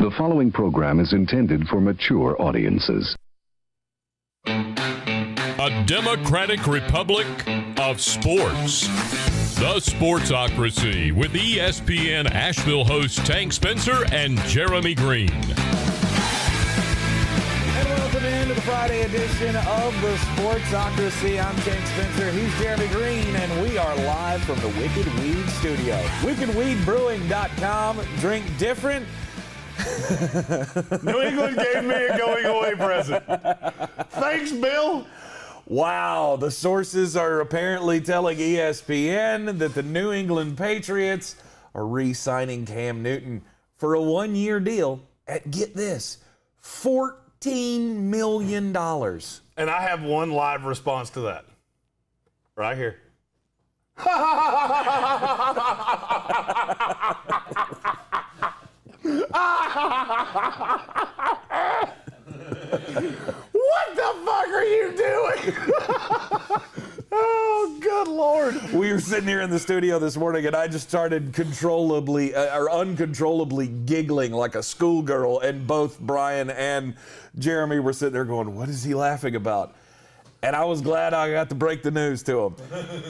The following program is intended for mature audiences. A democratic republic of sports. The Sportsocracy with ESPN Asheville hosts Tank Spencer and Jeremy Greene. And welcome into the Friday edition of the Sportsocracy. I'm Tank Spencer, he's Jeremy Greene, and we are live from the Wicked Weed studio. WickedWeedBrewing.com. Drink different. New England gave me a going-away present. Thanks, Bill. Wow, the sources are apparently telling ESPN that the New England Patriots are re-signing Cam Newton for a one-year deal at, get this, $14 million. And I have one live response to that. Right here. What the fuck are you doing? Oh, good Lord. We were sitting here in the studio this morning, and I just started uncontrollably giggling like a schoolgirl, and both Brian and Jeremy were sitting there going, what is he laughing about? And I was glad I got to break the news to him.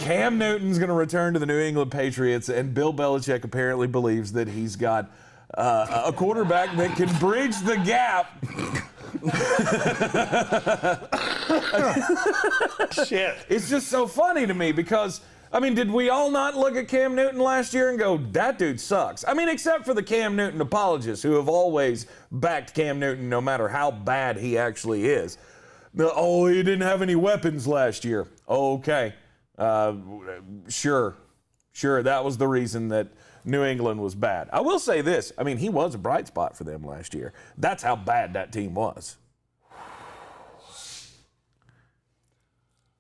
Cam Newton's going to return to the New England Patriots, and Bill Belichick apparently believes that he's got a quarterback that can bridge the gap. Shit. It's just so funny to me because, I mean, did we all not look at Cam Newton last year and go, that dude sucks? I mean, except for the Cam Newton apologists who have always backed Cam Newton no matter how bad he actually is. Oh, he didn't have any weapons last year. Okay. Sure, that was the reason that New England was bad. I will say this. I mean, he was a bright spot for them last year. That's how bad that team was.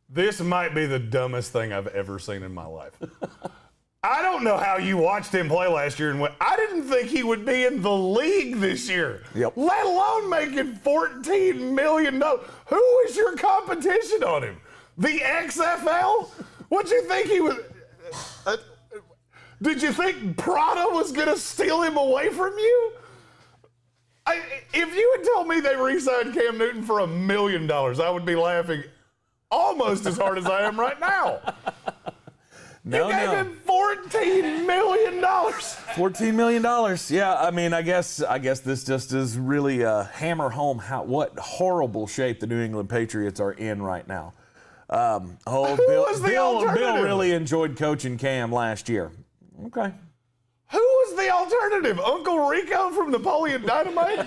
This might be the dumbest thing I've ever seen in my life. I don't know how you watched him play last year and went, I didn't think he would be in the league this year, let alone making $14 million. Who is your competition on him? The XFL? What'd you think he was? Did you think Prada was going to steal him away from you? If you had told me they re-signed Cam Newton for $1 million, I would be laughing almost as hard as I am right now. You gave him $14 million. $14 million. Yeah, I mean, I guess this just is really hammer home what horrible shape the New England Patriots are in right now. Bill really enjoyed coaching Cam last year. Okay. Who was the alternative? Uncle Rico from Napoleon Dynamite?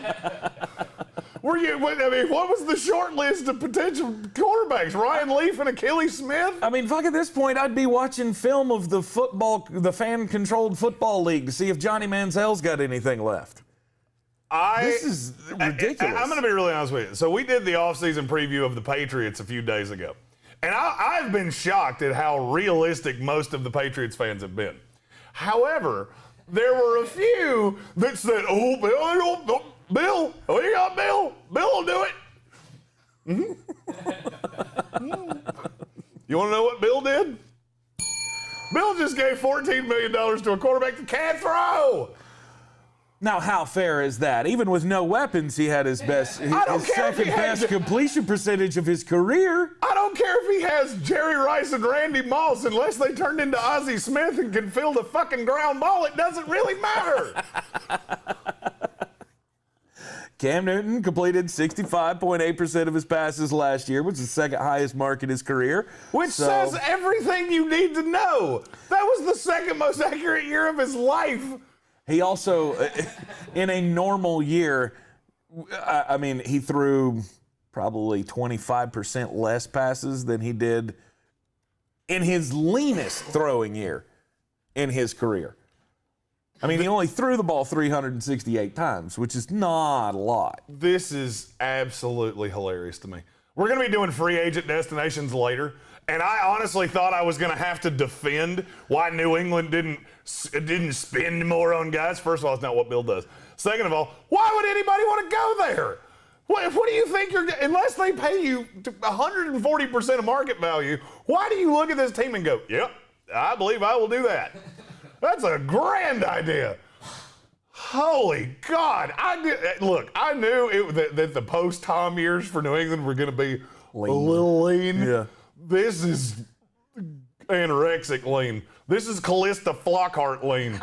What was the short list of potential quarterbacks? Ryan Leaf and Achilles Smith? I mean, fuck, at this point, I'd be watching film of the fan-controlled football league to see if Johnny Manziel's got anything left. This is ridiculous. I'm going to be really honest with you. So we did the offseason preview of the Patriots a few days ago. And I've been shocked at how realistic most of the Patriots fans have been. However, there were a few that said, oh, Bill, you got Bill. Bill will do it. Mm-hmm. You want to know what Bill did? Bill just gave $14 million to a quarterback that can't throw. Now, how fair is that? Even with no weapons, he had his second best completion percentage of his career. I don't care if he has Jerry Rice and Randy Moss, unless they turned into Ozzie Smith and can field a fucking ground ball, it doesn't really matter. Cam Newton completed 65.8% of his passes last year, which is the second highest mark in his career. Which says everything you need to know. That was the second most accurate year of his life. He also, in a normal year, I mean, he threw probably 25% less passes than he did in his leanest throwing year in his career. I mean, he only threw the ball 368 times, which is not a lot. This is absolutely hilarious to me. We're going to be doing free agent destinations later, and I honestly thought I was going to have to defend why New England didn't spend more on guys. First of all, it's not what Bill does. Second of all, why would anybody want to go there? What do you think unless they pay you 140% of market value, why do you look at this team and go, yep, I believe I will do that? That's a grand idea. Holy God! I knew that the post-Tom years for New England were going to be a little lean. Yeah. This is anorexic lean. This is Callista Flockhart lean.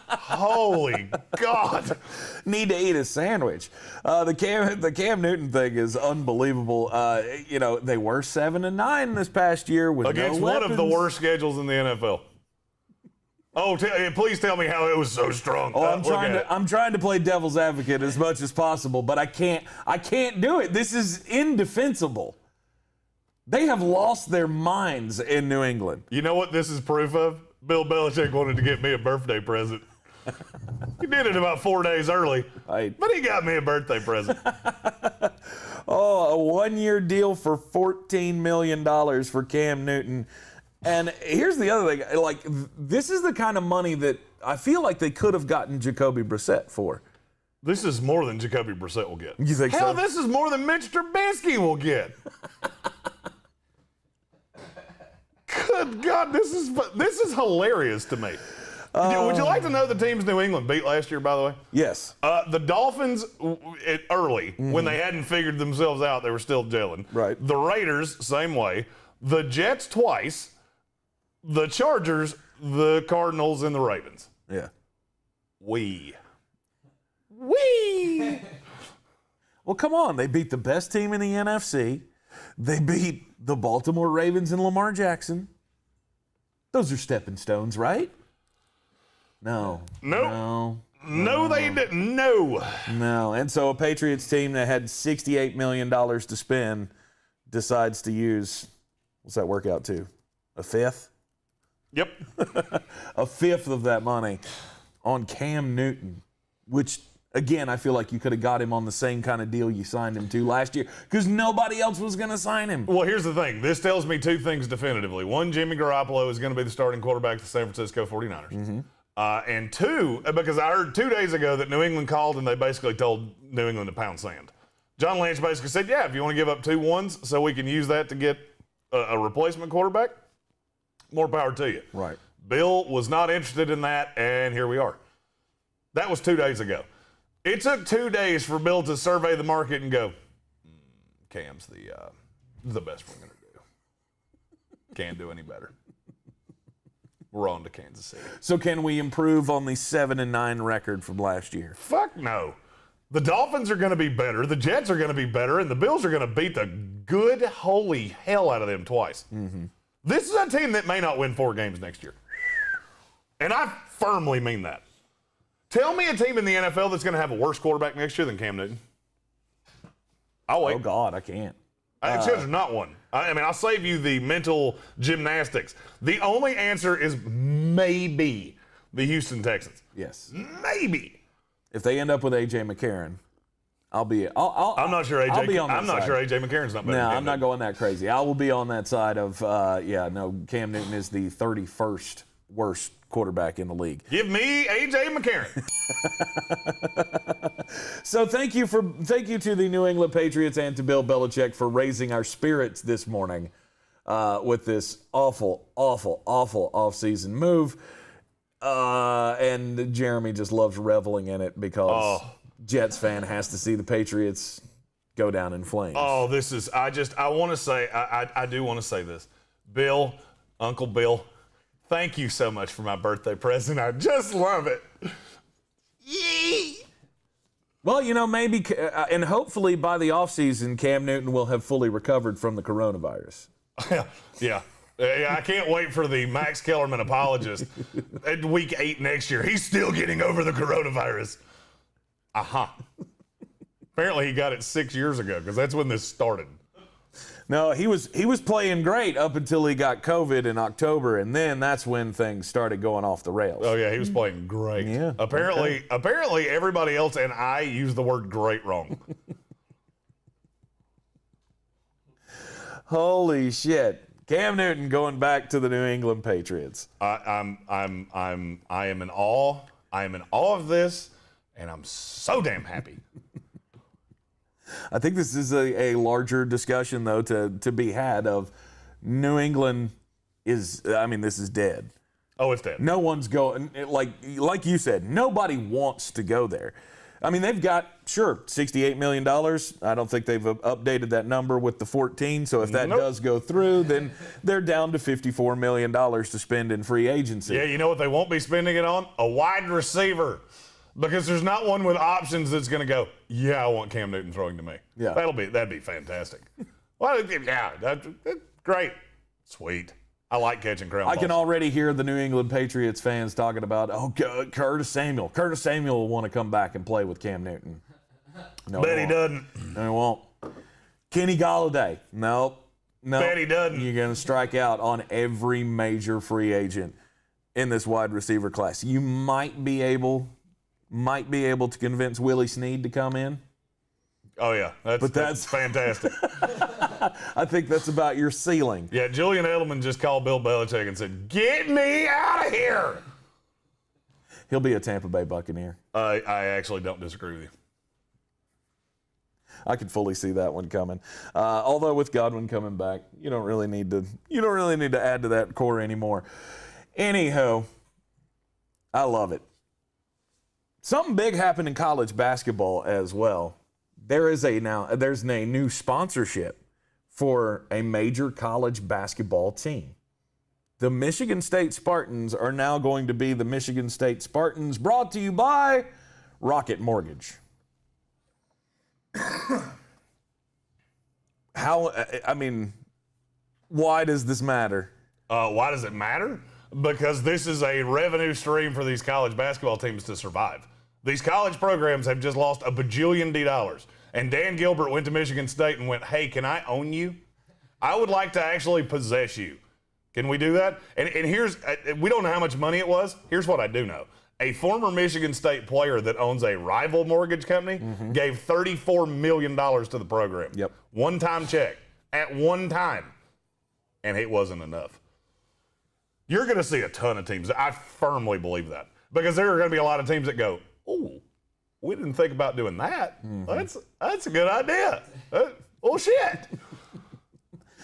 Holy God! Need to eat a sandwich. The Cam Newton thing is unbelievable. They were 7-9 this past year with against no one of the weapons. worst schedules in the NFL. Oh, please tell me how it was so strong. Oh, I'm trying to play devil's advocate as much as possible, but I can't do it. This is indefensible. They have lost their minds in New England. You know what this is proof of? Bill Belichick wanted to get me a birthday present. He did it about 4 days early, but he got me a birthday present. Oh, a one-year deal for $14 million for Cam Newton. And here's the other thing. Like, this is the kind of money that I feel like they could have gotten Jacoby Brissett for. This is more than Jacoby Brissett will get. You think Hell, so? this is more than Mitch Trubisky will get. Good God, this is hilarious to me. Would you like to know the teams New England beat last year, by the way? Yes. The Dolphins, early, when they hadn't figured themselves out, they were still gelling. Right. The Raiders, same way. The Jets twice. The Chargers, the Cardinals, and the Ravens. Yeah. We. Well, come on. They beat the best team in the NFC. They beat the Baltimore Ravens and Lamar Jackson. Those are stepping stones, right? No. Nope. No, they didn't. No. No. And so a Patriots team that had $68 million to spend decides to use, what's that work out to? A fifth? Yep. A fifth of that money on Cam Newton, which, again, I feel like you could have got him on the same kind of deal you signed him to last year because nobody else was going to sign him. Well, here's the thing. This tells me two things definitively. One, Jimmy Garoppolo is going to be the starting quarterback of the San Francisco 49ers. Mm-hmm. And two, because I heard 2 days ago that New England called and they basically told New England to pound sand. John Lynch basically said, yeah, if you want to give up 2 1s so we can use that to get a replacement quarterback, more power to you. Right. Bill was not interested in that, and here we are. That was 2 days ago. It took 2 days for Bill to survey the market and go, Cam's the best we're going to do. Can't do any better. We're on to Kansas City. So can we improve on the 7-9 record from last year? Fuck no. The Dolphins are going to be better, the Jets are going to be better, and the Bills are going to beat the good holy hell out of them twice. Mm-hmm. This is a team that may not win 4 games next year. And I firmly mean that. Tell me a team in the NFL that's going to have a worse quarterback next year than Cam Newton. I'll wait. Oh, God, I can't. There's not one. I mean, I'll save you the mental gymnastics. The only answer is maybe the Houston Texans. Yes. Maybe. If they end up with A.J. McCarron, I'm not sure AJ. I'll be on that I'm not side. sure AJ McCarron's not better. No, than I'm not going that crazy. I will be on that side of Cam Newton is the 31st worst quarterback in the league. Give me AJ McCarron. So thank you to the New England Patriots and to Bill Belichick for raising our spirits this morning with this awful offseason move. And Jeremy just loves reveling in it because Jets fan has to see the Patriots go down in flames. Oh, this is, I want to say, I do want to say this. Bill, Uncle Bill, thank you so much for my birthday present. I just love it. Yee! Well, maybe, and hopefully by the offseason, Cam Newton will have fully recovered from the coronavirus. Yeah. I can't wait for the Max Kellerman apologist at week 8 next year. He's still getting over the coronavirus. Apparently he got it 6 years ago because that's when this started. No, he was playing great up until he got COVID in October, and then that's when things started going off the rails. Oh yeah, he was playing great. Yeah. Apparently everybody else and I use the word great wrong. Holy shit. Cam Newton going back to the New England Patriots. I am in awe. I am in awe of this, and I'm so damn happy. I think this is a larger discussion, though, to be had of New England this is dead. Oh, it's dead. No one's going, like you said, nobody wants to go there. I mean, they've got, sure, $68 million. I don't think they've updated that number with the 14. So if that does go through, then they're down to $54 million to spend in free agency. Yeah, you know what they won't be spending it on? A wide receiver. Because there's not one with options that's going to go, yeah, I want Cam Newton throwing to me. Yeah. That'd be fantastic. Well, yeah, that's great. Sweet. I like catching ground balls. I can already hear the New England Patriots fans talking about, Curtis Samuel. Curtis Samuel will want to come back and play with Cam Newton. No, Bet he doesn't. No, he won't. Kenny Golladay. Nope. Bet he doesn't. You're going to strike out on every major free agent in this wide receiver class. You might be able to convince Willie Snead to come in. Oh, yeah. That's fantastic. I think that's about your ceiling. Yeah, Julian Edelman just called Bill Belichick and said, get me out of here. He'll be a Tampa Bay Buccaneer. I actually don't disagree with you. I could fully see that one coming. Although with Godwin coming back, you don't really need to add to that core anymore. Anyhow, I love it. Something big happened in college basketball as well. There's a new sponsorship for a major college basketball team. The Michigan State Spartans are now going to be the Michigan State Spartans, brought to you by Rocket Mortgage. Why does this matter? Why does it matter? Because this is a revenue stream for these college basketball teams to survive. These college programs have just lost $1 bajillion. And Dan Gilbert went to Michigan State and went, hey, can I own you? I would like to actually possess you. Can we do that? And here's, we don't know how much money it was. Here's what I do know. A former Michigan State player that owns a rival mortgage company gave $34 million to the program. Yep. One-time check at one time. And it wasn't enough. You're going to see a ton of teams. I firmly believe that. Because there are going to be a lot of teams that go, oh, we didn't think about doing that. That's a good idea. Well, shit.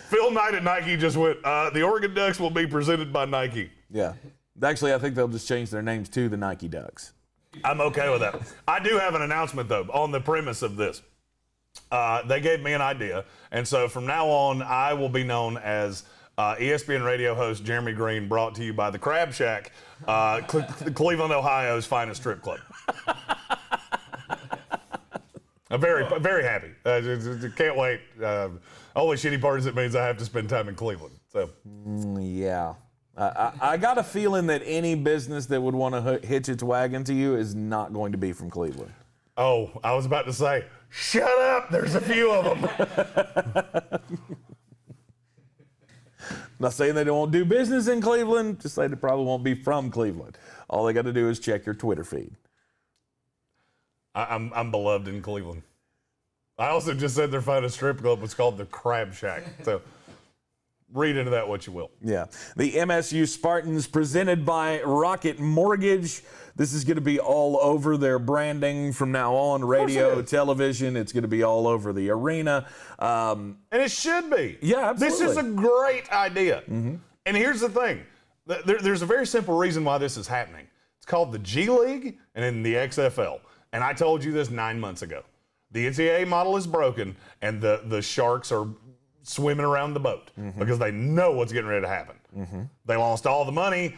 Phil Knight at Nike just went, the Oregon Ducks will be presented by Nike. Yeah. Actually, I think they'll just change their names to the Nike Ducks. I'm okay with that. I do have an announcement, though, on the premise of this. They gave me an idea, and so from now on, I will be known as ESPN Radio host Jeremy Greene, brought to you by the Crab Shack, Cleveland, Ohio's finest strip club. I'm very, very happy. Can't wait. Only shitty part is it means I have to spend time in Cleveland. So yeah. I got a feeling that any business that would want to hitch its wagon to you is not going to be from Cleveland. Oh, I was about to say, shut up. There's a few of them. Not saying they won't do business in Cleveland, just saying they probably won't be from Cleveland. All they got to do is check your Twitter feed. I'm beloved in Cleveland. I also just said their finest strip club was called the Crab Shack. So read into that what you will. Yeah. The MSU Spartans, presented by Rocket Mortgage. This is going to be all over their branding from now on, radio, television. It's going to be all over the arena. And it should be. Yeah, absolutely. This is a great idea. And here's the thing. There's a very simple reason why this is happening. It's called the G League and then the XFL. And I told you this 9 months ago. The NCAA model is broken, and the Sharks are swimming around the boat because they know what's getting ready to happen. They lost all the money,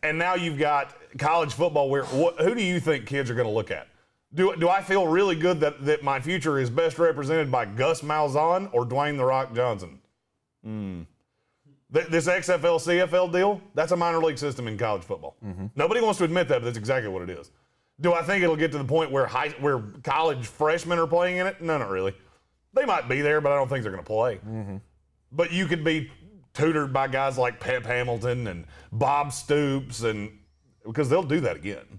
and now you've got college football where who do you think kids are going to look at? Do I feel really good that my future is best represented by Gus Malzahn or Dwayne The Rock Johnson? This XFL, CFL deal, that's a minor league system in college football. Nobody wants to admit that, but that's exactly what it is. Do I think it'll get to the point where college freshmen are playing in it? No, not really. They might be there, but I don't think they're going to play. But you could be tutored by guys like Pep Hamilton and Bob Stoops, and because they'll do that again.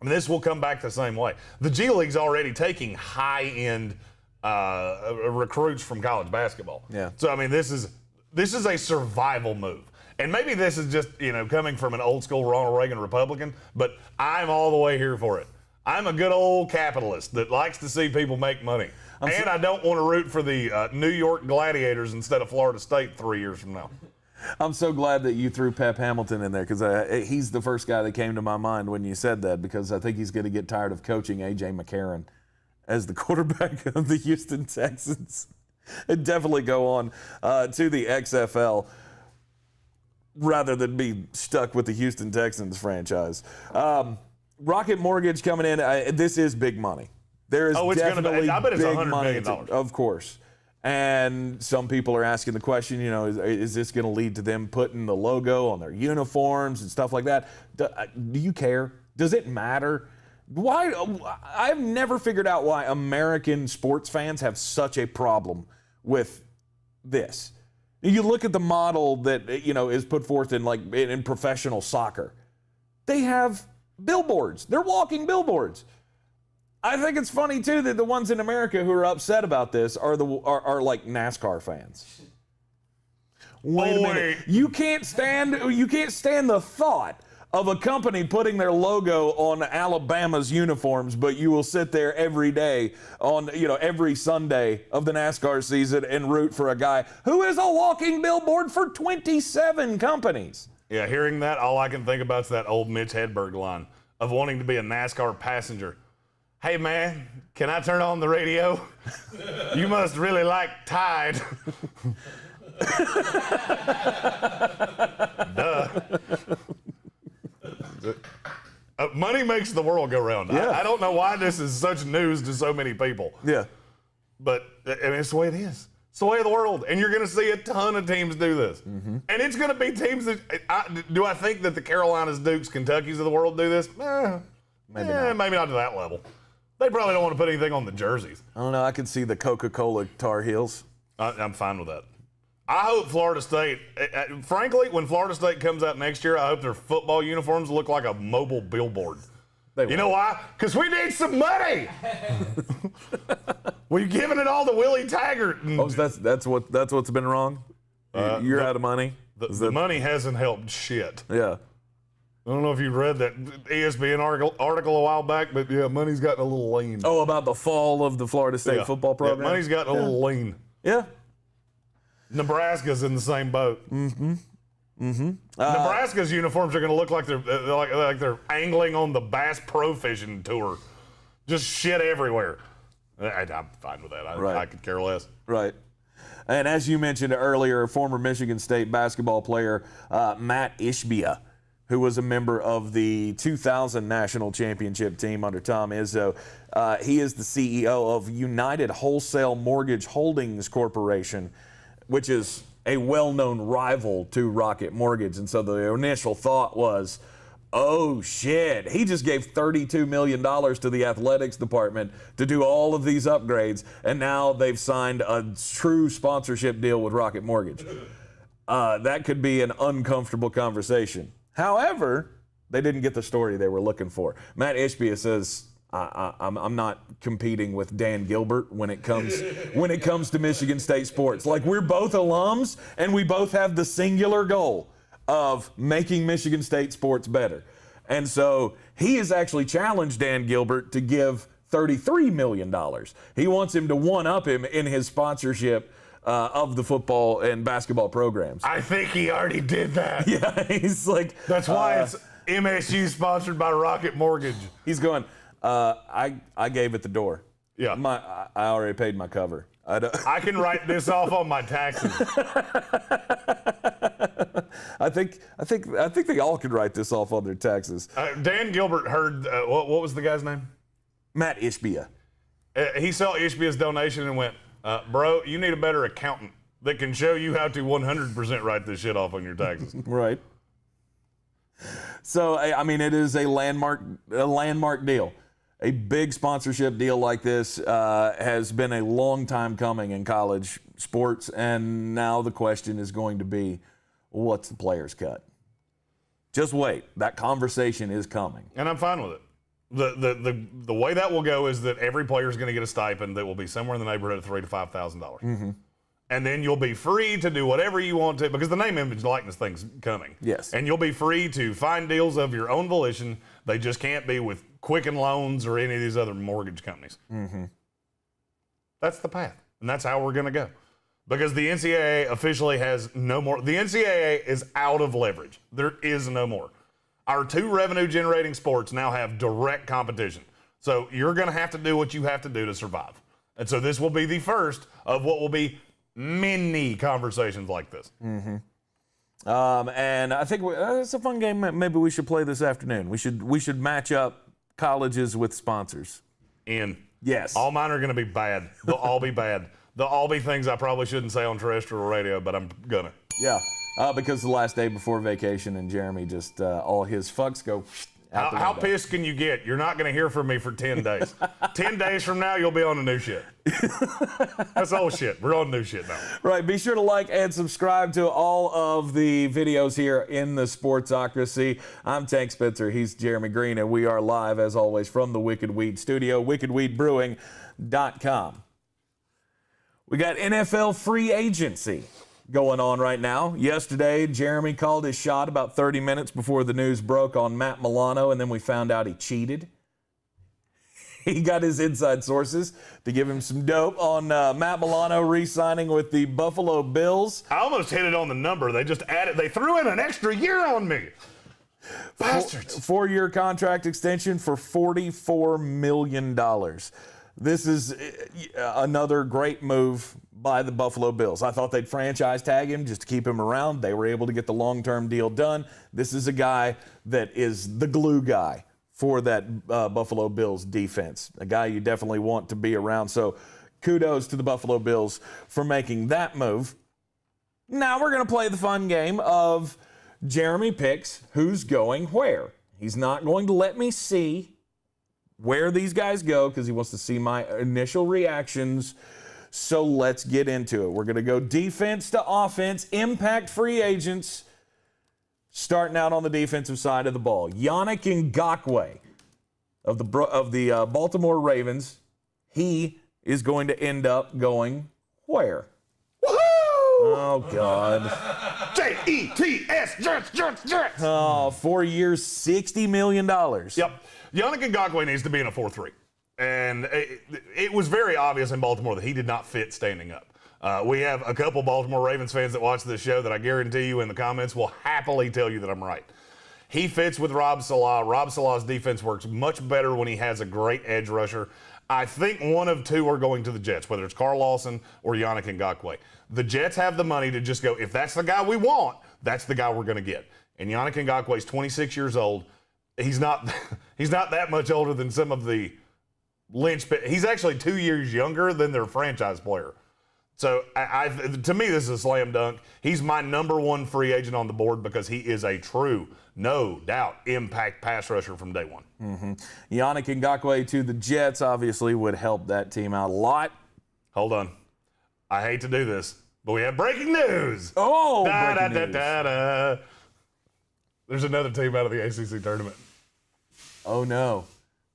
And this will come back the same way. The G League's already taking high-end recruits from college basketball. Yeah. So I mean, this is a survival move. And maybe this is just, coming from an old school Ronald Reagan Republican, but I'm all the way here for it. I'm a good old capitalist that likes to see people make money. I don't want to root for the New York Gladiators instead of Florida State 3 years from now. I'm so glad that you threw Pep Hamilton in there because he's the first guy that came to my mind when you said that, because I think he's going to get tired of coaching A.J. McCarron as the quarterback of the Houston Texans and definitely go on to the XFL rather than be stuck with the Houston Texans franchise. Rocket Mortgage coming in. This is big money. There is definitely I bet it's $100 money, million. of course. And some people are asking the question, is this going to lead to them putting the logo on their uniforms and stuff like that? Do you care? Does it matter? Why? I've never figured out why American sports fans have such a problem with this. You look at the model that is put forth in professional soccer. They have billboards. They're walking billboards. I think it's funny too that the ones in America who are upset about this are like NASCAR fans. Wait a minute. You can't stand the thought of a company putting their logo on Alabama's uniforms, but you will sit there every day on every Sunday of the NASCAR season and root for a guy who is a walking billboard for 27 companies. Yeah, hearing that, all I can think about is that old Mitch Hedberg line of wanting to be a NASCAR passenger. Hey, man, can I turn on the radio? You must really like Tide. Duh. Money makes the world go round. Yeah. I don't know why this is such news to so many people. Yeah. But it's the way it is. It's the way of the world. And you're going to see a ton of teams do this. Mm-hmm. And it's going to be teams that, do I think that the Carolinas, Dukes, Kentuckys of the world do this? Maybe not to that level. They probably don't want to put anything on the jerseys. I don't know. I could see the Coca-Cola Tar Heels. I'm fine with that. I hope Florida State, frankly, when Florida State comes out next year, I hope their football uniforms look like a mobile billboard. You know why? Because we need some money. We're giving it all to Willie Taggart. That's what's been wrong? You're out of money? The money hasn't helped shit. Yeah. I don't know if you read that ESPN article a while back, but yeah, money's gotten a little lean. Oh, about the fall of the Florida State football program? Yeah, money's gotten a little lean. Yeah. Nebraska's in the same boat. Mm-hmm. Mm-hmm. Nebraska's uniforms are going to look like they're angling on the Bass Pro Fishing Tour. Just shit everywhere. I'm fine with that. I could care less. Right. And as you mentioned earlier, former Michigan State basketball player Matt Ishbia, who was a member of the 2000 national championship team under Tom Izzo. He is the CEO of United Wholesale Mortgage Holdings Corporation, which is a well-known rival to Rocket Mortgage. And so the initial thought was, oh shit, he just gave $32 million to the athletics department to do all of these upgrades, and now they've signed a true sponsorship deal with Rocket Mortgage. That could be an uncomfortable conversation. However, they didn't get the story they were looking for. Matt Ishbia says, I'm not competing with Dan Gilbert when it comes to Michigan State sports. Like, we're both alums, and we both have the singular goal of making Michigan State sports better. And so he has actually challenged Dan Gilbert to give $33 million. He wants him to one-up him in his sponsorship of the football and basketball programs. I think he already did that. Yeah, he's like... That's why it's MSU sponsored by Rocket Mortgage. He's going, I gave it the door. Yeah. I already paid my cover. I can write this off on my taxes. I think they all could write this off on their taxes. Dan Gilbert heard, what was the guy's name? Matt Ishbia. He saw Ishbia's donation and went, bro, you need a better accountant that can show you how to 100% write this shit off on your taxes. Right. So, I mean, it is a landmark deal. A big sponsorship deal like this has been a long time coming in college sports, and now the question is going to be, what's the player's cut? Just wait. That conversation is coming. And I'm fine with it. The way that will go is that every player is going to get a stipend that will be somewhere in the neighborhood of $3,000 to $5,000. Mm-hmm. And then you'll be free to do whatever you want to, because the name, image, likeness thing's coming. Yes. And you'll be free to find deals of your own volition. They just can't be with Quicken Loans or any of these other mortgage companies. Mm-hmm. That's the path, and that's how we're going to go. because the NCAA officially has no more. The NCAA is out of leverage. There is no more. Our two revenue-generating sports now have direct competition. So you're going to have to do what you have to do to survive. And so this will be the first of what will be many conversations like this. Mm-hmm. And I think it's a fun game. Maybe we should play this afternoon. We should match up colleges with sponsors. Yes. All mine are going to be bad. They'll all be bad. They'll all be things I probably shouldn't say on terrestrial radio, but I'm gonna. Yeah. Because the last day before vacation and Jeremy just all his fucks go out the window. How pissed can you get? You're not going to hear from me for 10 days. 10 days from now, you'll be on the new shit. That's old shit. We're on new shit now. Right. Be sure to like and subscribe to all of the videos here in the Sportsocracy. I'm Tank Spencer. He's Jeremy Greene, and we are live, as always, from the Wicked Weed studio, wickedweedbrewing.com. We got NFL free agency going on right now. Yesterday, Jeremy called his shot about 30 minutes before the news broke on Matt Milano, and then we found out he cheated. He got his inside sources to give him some dope on Matt Milano re-signing with the Buffalo Bills. I almost hit it on the number. They just added, they threw in an extra year on me. Bastards. 4-year contract extension for $44 million. This is another great move by the Buffalo Bills. I thought they'd franchise tag him just to keep him around. They were able to get the long-term deal done. This is a guy that is the glue guy for that Buffalo Bills defense, a guy you definitely want to be around. So kudos to the Buffalo Bills for making that move. Now we're going to play the fun game of Jeremy picks who's going where. He's not going to let me see where these guys go because he wants to see my initial reactions. So let's get into it. We're going to go defense to offense, impact free agents, starting out on the defensive side of the ball. Yannick Ngakoue of the Baltimore Ravens, he is going to end up going where? Woohoo! Oh, God. Jets, Jets. Oh, 4 years, $60 million. Yep. Yannick Ngakoue needs to be in a 4-3. And it was very obvious in Baltimore that he did not fit standing up. We have a couple Baltimore Ravens fans that watch this show that I guarantee you in the comments will happily tell you that I'm right. He fits with Rob Salah. Rob Salah's defense works much better when he has a great edge rusher. I think one of two are going to the Jets, whether it's Carl Lawson or Yannick Ngakoue. The Jets have the money to just go, if that's the guy we want, that's the guy we're going to get. And Yannick Ngakoue is 26 years old. He's not that much older than some of the linchpin. He's actually 2 years younger than their franchise player. So to me, this is a slam dunk. He's my number one free agent on the board because he is a true, no doubt, impact pass rusher from day one. Mm-hmm. Yannick Ngakoue to the Jets obviously would help that team out a lot. Hold on. I hate to do this, but we have breaking news. Oh, breaking news. There's another team out of the ACC tournament. Oh, no.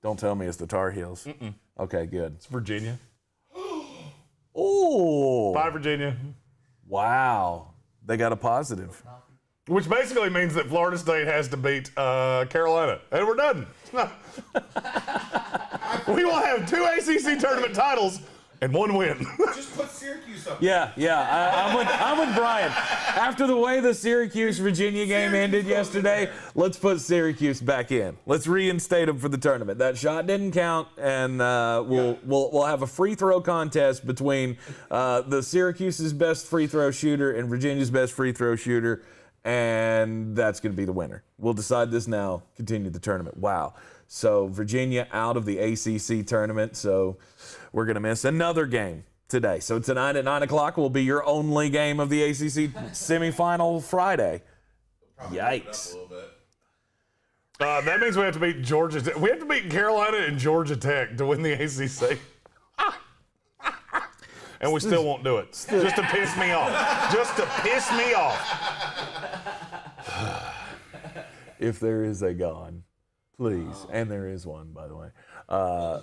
Don't tell me it's the Tar Heels. Mm-mm. Okay, good. It's Virginia. Oh. Bye, Virginia. Wow. They got a positive. Which basically means that Florida State has to beat Carolina. And we're done. We will have 2 ACC tournament titles and 1 win. Just put Syracuse up. Yeah. I'm with Brian. After the way the Syracuse-Virginia game ended yesterday, let's put Syracuse back in. Let's reinstate them for the tournament. That shot didn't count, and we'll have a free throw contest between the Syracuse's best free throw shooter and Virginia's best free throw shooter, and that's going to be the winner. We'll decide this now. Continue the tournament. Wow. So Virginia out of the ACC tournament, so we're going to miss another game today. So tonight at 9 o'clock will be your only game of the ACC semifinal Friday. Yikes. That means we have to beat Georgia. We have to beat Carolina and Georgia Tech to win the ACC. And we still won't do it. Just to piss me off. Just to piss me off. If there is a God, please, and there is one, by the way,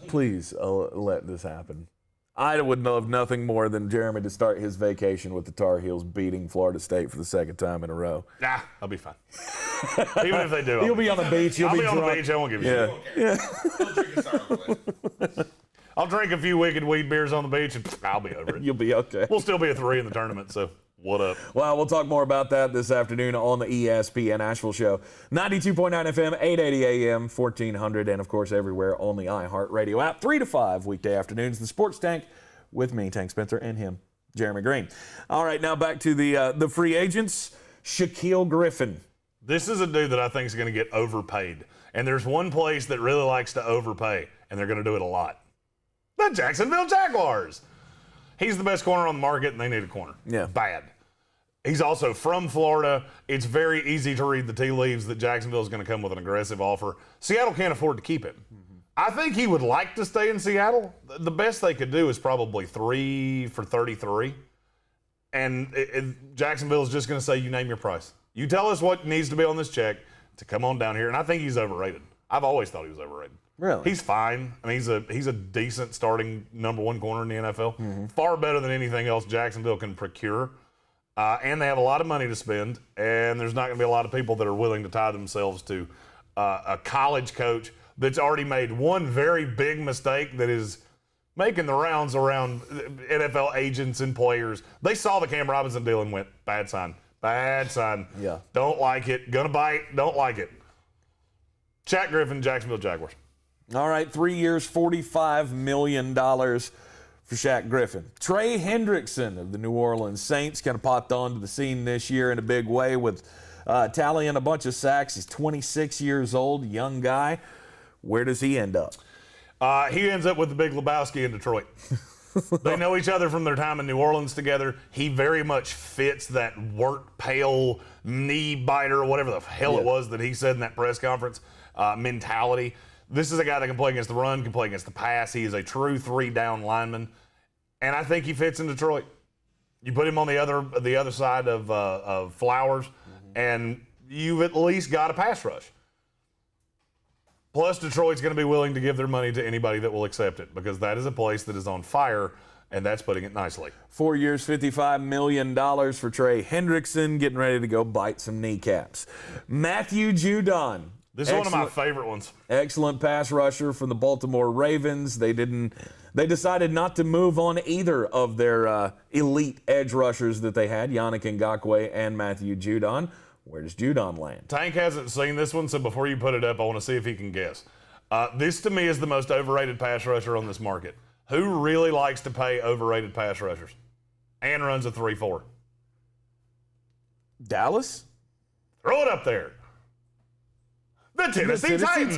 please let this happen. I would love nothing more than Jeremy to start his vacation with the Tar Heels beating Florida State for the second time in a row. Nah, I'll be fine. Even if they do. You'll be on the beach. I'll be on the beach. I won't give a shit. Yeah. Don't drink a sour I'll drink a few Wicked Weed beers on the beach, and I'll be over it. You'll be okay. We'll still be a 3 in the tournament, so what up? Well, we'll talk more about that this afternoon on the ESPN Asheville Show. 92.9 FM, 880 AM, 1400, and, of course, everywhere on the iHeartRadio app. 3 to 5 weekday afternoons. The Sports Tank with me, Tank Spencer, and him, Jeremy Greene. All right, now back to the free agents. Shaquill Griffin. This is a dude that I think is going to get overpaid. And there's one place that really likes to overpay, and they're going to do it a lot. The Jacksonville Jaguars. He's the best corner on the market, and they need a corner. Yeah. Bad. He's also from Florida. It's very easy to read the tea leaves that Jacksonville is going to come with an aggressive offer. Seattle can't afford to keep him. I think he would like to stay in Seattle. The best they could do is probably 3 for $33. And Jacksonville is just going to say, you name your price. You tell us what needs to be on this check to come on down here. And I think he's overrated. I've always thought he was overrated. Really? He's fine. I mean, he's a decent starting number 1 corner in the NFL. Far better than anything else Jacksonville can procure. And they have a lot of money to spend. And there's not going to be a lot of people that are willing to tie themselves to a college coach that's already made one very big mistake that is making the rounds around NFL agents and players. They saw the Cam Robinson deal and went, bad sign. Bad sign. Yeah. Don't like it. Gonna bite. Don't like it. Shaq Griffin, Jacksonville Jaguars. All right, 3 years, $45 million for Shaq Griffin. Trey Hendrickson of the New Orleans Saints kind of popped onto the scene this year in a big way with tallying a bunch of sacks. He's 26 years old, young guy. Where does he end up? He ends up with the Big Lebowski in Detroit. They know each other from their time in New Orleans together. He very much fits that work pale, knee biter, whatever the hell it was that he said in that press conference mentality. This is a guy that can play against the run, can play against the pass. He is a true 3-down lineman, and I think he fits in Detroit. You put him on the other side of Flowers, and you've at least got a pass rush. Plus, Detroit's going to be willing to give their money to anybody that will accept it because that is a place that is on fire, and that's putting it nicely. 4 years, $55 million for Trey Hendrickson, getting ready to go bite some kneecaps. Matthew Judon. This is one of my favorite ones. Excellent pass rusher from the Baltimore Ravens. They decided not to move on either of their elite edge rushers that they had, Yannick Ngakoue and Matthew Judon. Where does Judon land? Tank hasn't seen this one, so before you put it up, I want to see if he can guess. This, to me, is the most overrated pass rusher on this market. Who really likes to pay overrated pass rushers and runs a 3-4? Dallas? Throw it up there. The Tennessee Titans.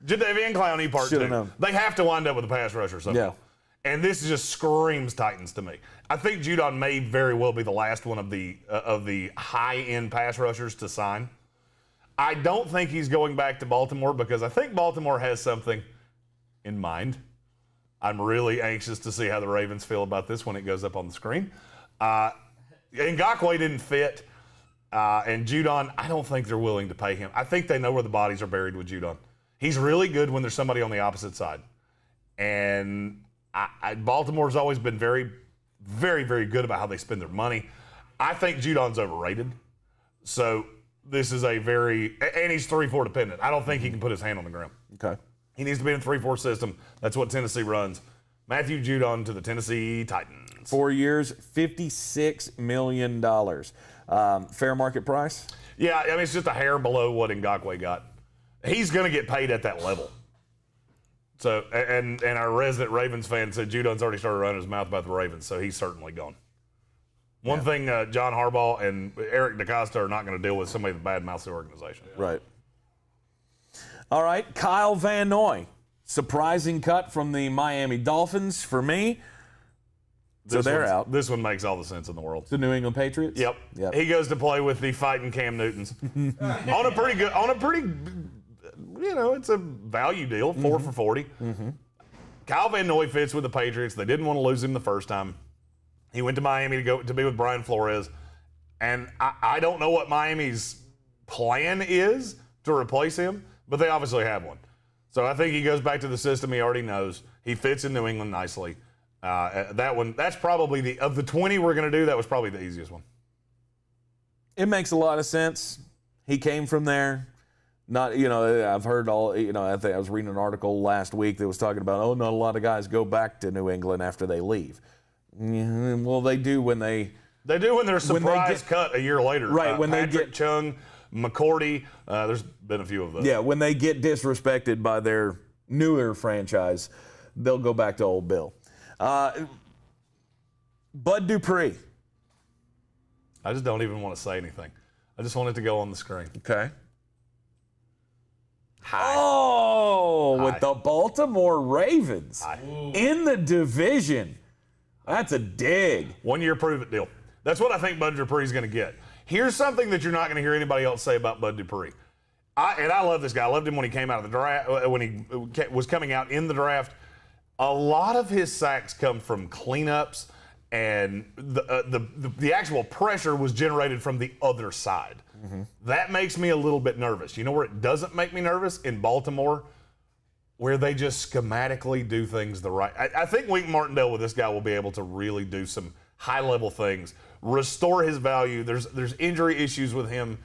Jadeveon Clowney, part 2. They have to wind up with a pass rusher somehow. Yeah. And this just screams Titans to me. I think Judon may very well be the last one of the high-end pass rushers to sign. I don't think he's going back to Baltimore because I think Baltimore has something in mind. I'm really anxious to see how the Ravens feel about this when it goes up on the screen. Ngakoue didn't fit, and Judon, I don't think they're willing to pay him. I think they know where the bodies are buried with Judon. He's really good when there's somebody on the opposite side. And Baltimore's always been very, very, very good about how they spend their money. I think Judon's overrated. So this is and he's 3-4 dependent. I don't think he can put his hand on the ground. Okay. He needs to be in a 3-4 system. That's what Tennessee runs. Matthew Judon to the Tennessee Titans. 4 years, $56 million. Fair market price? Yeah, I mean, it's just a hair below what Ngakoue got. He's going to get paid at that level. So, and our resident Ravens fan said Judon's already started running his mouth about the Ravens, so he's certainly gone. One thing, John Harbaugh and Eric DeCosta are not going to deal with somebody that badmouths the organization. Right. All right, Kyle Van Noy. Surprising cut from the Miami Dolphins for me. So they're out. This one makes all the sense in the world. The New England Patriots? Yep. He goes to play with the fighting Cam Newtons. on a pretty, it's a value deal, 4 for $40. Kyle Van Noy fits with the Patriots. They didn't want to lose him the first time. He went to Miami to be with Brian Flores. And I don't know what Miami's plan is to replace him, but they obviously have one. So I think he goes back to the system he already knows. He fits in New England nicely. That's probably of the 20 we're going to do, that was probably the easiest one. It makes a lot of sense. He came from there. Not, I've heard I think I was reading an article last week that was talking about, not a lot of guys go back to New England after they leave. Yeah, well, they do when they... They do when they're surprise cut a year later. Right, when Patrick they get... Chung, McCourty, there's been a few of those. Yeah, when they get disrespected by their newer franchise, they'll go back to old Bill. Bud Dupree. I just don't even want to say anything. I just want it to go on the screen. Okay. Hi. Oh, Hi. with the Baltimore Ravens Hi. in the division. That's a dig. 1 year prove it deal. That's what I think Bud Dupree is going to get. Here's something that you're not going to hear anybody else say about Bud Dupree. I love this guy. I loved him when he came out of the draft, when he was coming out in the draft. A lot of his sacks come from cleanups, and the actual pressure was generated from the other side. Mm-hmm. That makes me a little bit nervous. You know where it doesn't make me nervous? In Baltimore, where they just schematically do things the right. I think Wink Martindale with this guy will be able to really do some high-level things, restore his value. There's injury issues with him.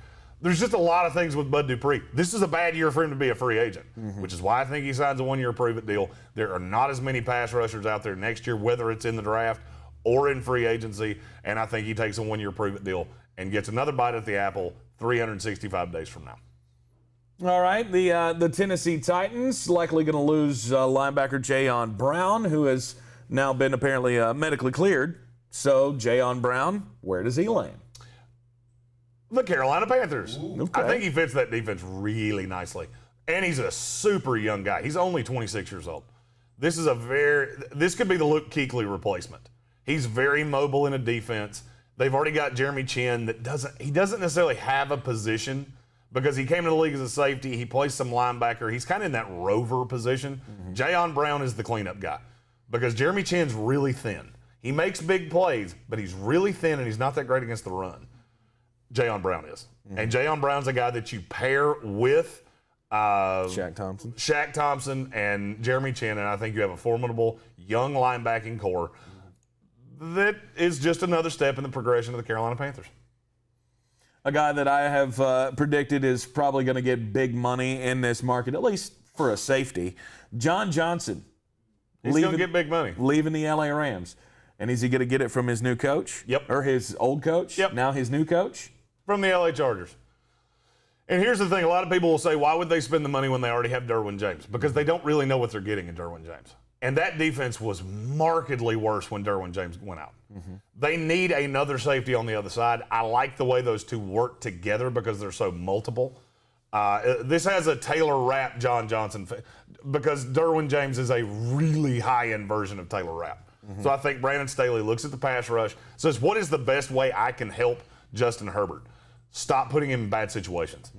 There's just a lot of things with Bud Dupree. This is a bad year for him to be a free agent, which is why I think he signs a 1 year prove-it deal. There are not as many pass rushers out there next year, whether it's in the draft or in free agency, and I think he takes a 1 year prove-it deal and gets another bite at the apple 365 days from now. All right, the Tennessee Titans likely going to lose linebacker Jayon Brown, who has now been apparently medically cleared. So, Jayon Brown, where does he land? The Carolina Panthers. Okay. I think he fits that defense really nicely. And he's a super young guy. He's only 26 years old. This could be the Luke Kuechly replacement. He's very mobile in a defense. They've already got Jeremy Chinn that doesn't necessarily have a position because he came to the league as a safety. He plays some linebacker. He's kind of in that rover position. Jayon Brown is the cleanup guy because Jeremy Chinn's really thin. He makes big plays, but he's really thin and he's not that great against the run. Jayon Brown is. And Jayon Brown's a guy that you pair with Shaq Thompson and Jeremy Chinn, and I think you have a formidable young linebacking core that is just another step in the progression of the Carolina Panthers. A guy that I have predicted is probably going to get big money in this market, at least for a safety. John Johnson. He's going to get big money. Leaving the LA Rams. And is he going to get it from his new coach? Yep. Or his old coach? Yep. Now his new coach? From the LA Chargers. And here's the thing. A lot of people will say, why would they spend the money when they already have Derwin James? Because they don't really know what they're getting in Derwin James. And that defense was markedly worse when Derwin James went out. They need another safety on the other side. I like the way those two work together because they're so multiple. This has a Taylor Rapp John Johnson because Derwin James is a really high-end version of Taylor Rapp. So I think Brandon Staley looks at the pass rush, says, what is the best way I can help Justin Herbert? Stop putting him in bad situations.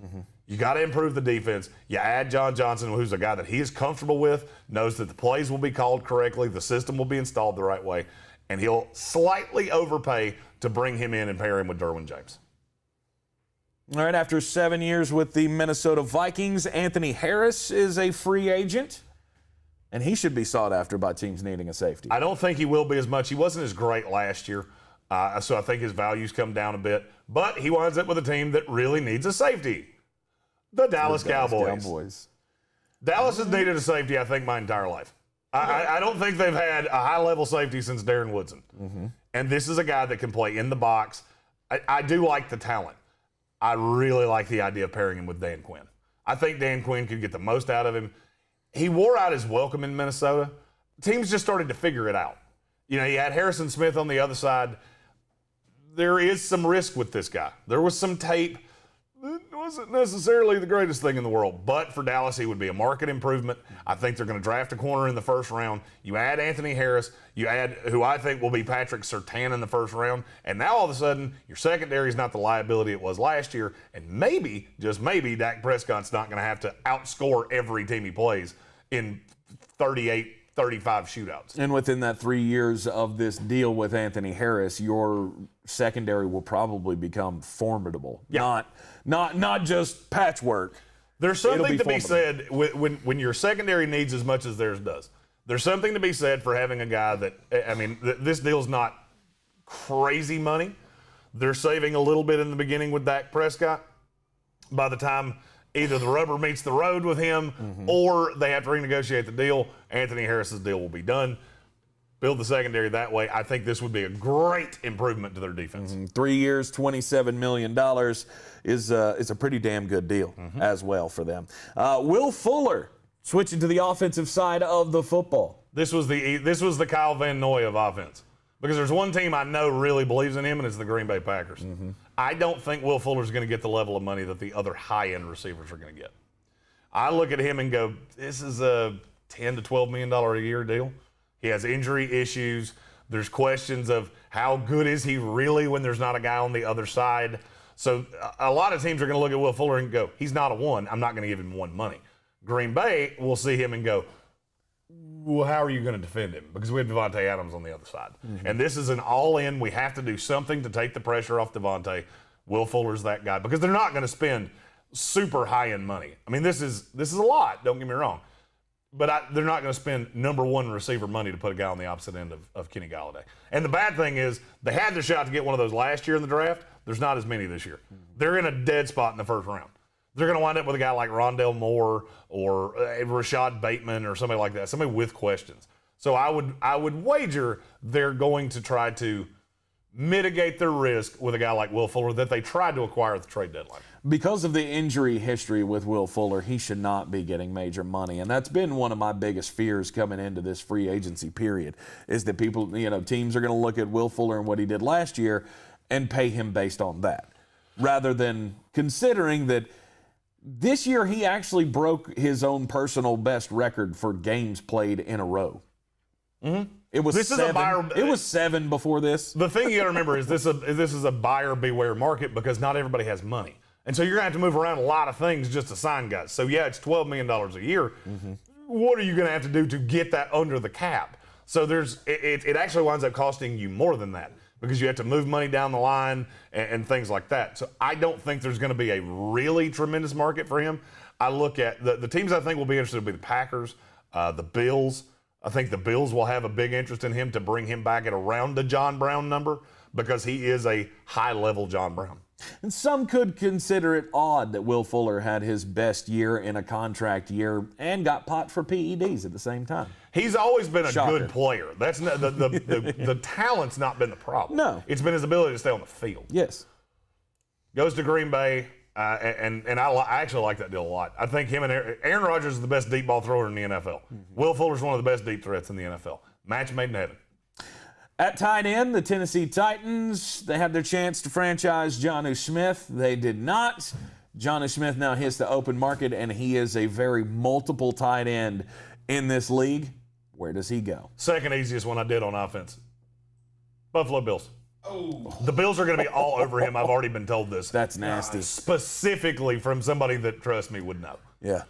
You got to improve the defense. You add John Johnson, who's a guy that he is comfortable with, knows that the plays will be called correctly, the system will be installed the right way, and he'll slightly overpay to bring him in and pair him with Derwin James. All right, after 7 years with the Minnesota Vikings, Anthony Harris is a free agent. And he should be sought after by teams needing a safety. I don't think he will be as much. He wasn't as great last year, so I think his values come down a bit. But he winds up with a team that really needs a safety. The Dallas Cowboys. Dallas has needed a safety, I think, my entire life. I don't think they've had a high-level safety since Darren Woodson. And this is a guy that can play in the box. I do like the talent. I really like the idea of pairing him with Dan Quinn. I think Dan Quinn could get the most out of him. He wore out his welcome in Minnesota. Teams just started to figure it out. You know, you had Harrison Smith on the other side. There is some risk with this guy. There was some tape. It wasn't necessarily the greatest thing in the world, but for Dallas, he would be a market improvement. I think they're going to draft a corner in the first round. You add Anthony Harris. You add who I think will be Patrick Surtain in the first round. And now all of a sudden, your secondary is not the liability it was last year. And maybe, just maybe, Dak Prescott's not going to have to outscore every team he plays in 38, 35 shootouts. And within that 3 years of this deal with Anthony Harris, your secondary will probably become formidable. Yeah. Not just patchwork. There's something to be formidable. said when your secondary needs as much as theirs does. There's something to be said for having a guy that, I mean, this deal's not crazy money. They're saving a little bit in the beginning with Dak Prescott. By the time Either the rubber meets the road with him or they have to renegotiate the deal. Anthony Harris's deal will be done. Build the secondary that way. I think this would be a great improvement to their defense. 3 years, $27 million is a pretty damn good deal as well for them. Will Fuller switching to the offensive side of the football. This was the Kyle Van Noy of offense. Because there's one team I know really believes in him, and it's the Green Bay Packers. I don't think Will Fuller's going to get the level of money that the other high-end receivers are going to get. I look at him and go, this is a $10 to $12 million a year deal. He has injury issues. There's questions of how good is he really when there's not a guy on the other side. So a lot of teams are going to look at Will Fuller and go, he's not a one. I'm not going to give him one money. Green Bay will see him and go, well, how are you going to defend him? Because we have Devontae Adams on the other side. And this is an all-in. We have to do something to take the pressure off Devontae. Will Fuller's that guy. Because they're not going to spend super high-end money. I mean, this is a lot, don't get me wrong. But they're not going to spend number one receiver money to put a guy on the opposite end of Kenny Golladay. And the bad thing is they had the shot to get one of those last year in the draft. There's not as many this year. They're in a dead spot in the first round. They're going to wind up with a guy like Rondale Moore or Rashad Bateman or somebody like that, somebody with questions. So I would wager they're going to try to mitigate their risk with a guy like Will Fuller that they tried to acquire at the trade deadline. Because of the injury history with Will Fuller, he should not be getting major money. And that's been one of my biggest fears coming into this free agency period, is that people, teams are going to look at Will Fuller and what he did last year and pay him based on that, rather than considering that this year he actually broke his own personal best record for games played in a row. It was It was 7 before this. The thing you got to remember is this is a buyer beware market because not everybody has money. And so you're going to have to move around a lot of things just to sign guys. So, yeah, it's $12 million a year. What are you going to have to do to get that under the cap? So it actually winds up costing you more than that because you have to move money down the line and things like that. So I don't think there's going to be a really tremendous market for him. I look at the teams I think will be interested will be the Packers, the Bills. I think the Bills will have a big interest in him to bring him back at around the John Brown number because he is a high-level John Brown. And some could consider it odd that Will Fuller had his best year in a contract year and got popped for PEDs at the same time. He's always been a Shocker. good player. That's not, the talent's not been the problem. No. It's been his ability to stay on the field. Yes. Goes to Green Bay, and I actually like that deal a lot. I think him and Aaron Rodgers is the best deep ball thrower in the NFL. Will Fuller's one of the best deep threats in the NFL. Match made in heaven. At tight end, the Tennessee Titans, they had their chance to franchise Jonnu Smith. They did not. Jonnu Smith now hits the open market, and he is a very multiple tight end in this league. Where does he go? Second easiest one I did on offense. Buffalo Bills. The Bills are going to be all over him. I've already been told this. That's nasty. Specifically from somebody that, trust me, would know. Yeah.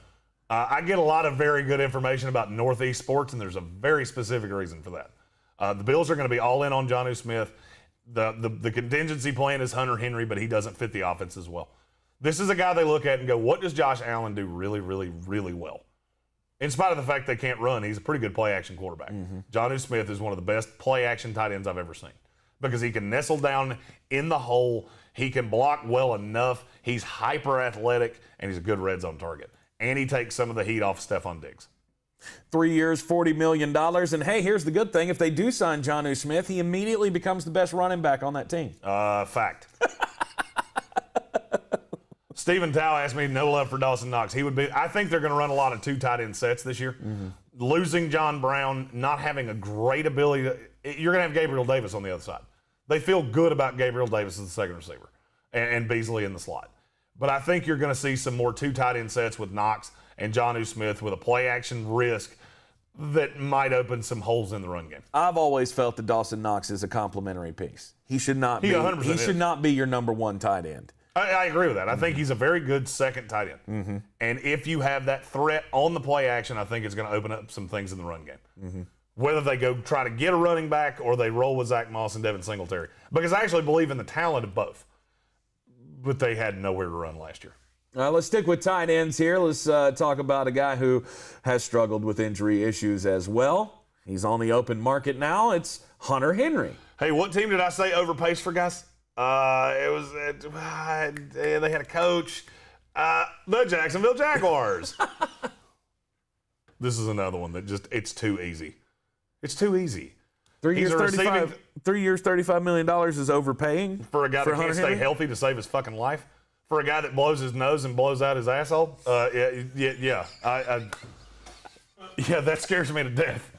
I get a lot of very good information about Northeast sports, and there's a very specific reason for that. The Bills are going to be all in on Jonnu Smith. The contingency plan is Hunter Henry, but he doesn't fit the offense as well. This is a guy they look at and go, what does Josh Allen do really, really, really well? In spite of the fact they can't run, he's a pretty good play-action quarterback. Jonnu Smith is one of the best play-action tight ends I've ever seen because he can nestle down in the hole. He can block well enough. He's hyper-athletic, and he's a good red zone target. And he takes some of the heat off Stephon Diggs. 3 years, $40 million. And, hey, here's the good thing. If they do sign Jonnu Smith, he immediately becomes the best running back on that team. Fact. Stephen Tao asked me no love for Dawson Knox. I think they're going to run a lot of 2 tight end sets this year. Losing John Brown, not having a great ability. You're going to have Gabriel Davis on the other side. They feel good about Gabriel Davis as the second receiver and Beasley in the slot. But I think you're going to see some more 2 tight end sets with Knox and Jonnu Smith with a play-action risk that might open some holes in the run game. I've always felt that Dawson Knox is a complimentary piece. He should not be. 100% He should not be your number 1 tight end. I agree with that. I think he's a very good second tight end. And if you have that threat on the play action, I think it's going to open up some things in the run game. Whether they go try to get a running back or they roll with Zach Moss and Devin Singletary. Because I actually believe in the talent of both. But they had nowhere to run last year. Let's stick with tight ends here. Let's talk about a guy who has struggled with injury issues as well. He's on the open market now. It's Hunter Henry. Hey, what team did I say overpaced for, guys? They had a coach. The Jacksonville Jaguars. This is another one that it's too easy. It's too easy. 3 years, $35 million is overpaying for a guy that can't stay healthy to save his fucking life. For a guy that blows his nose and blows out his asshole. Yeah, that scares me to death.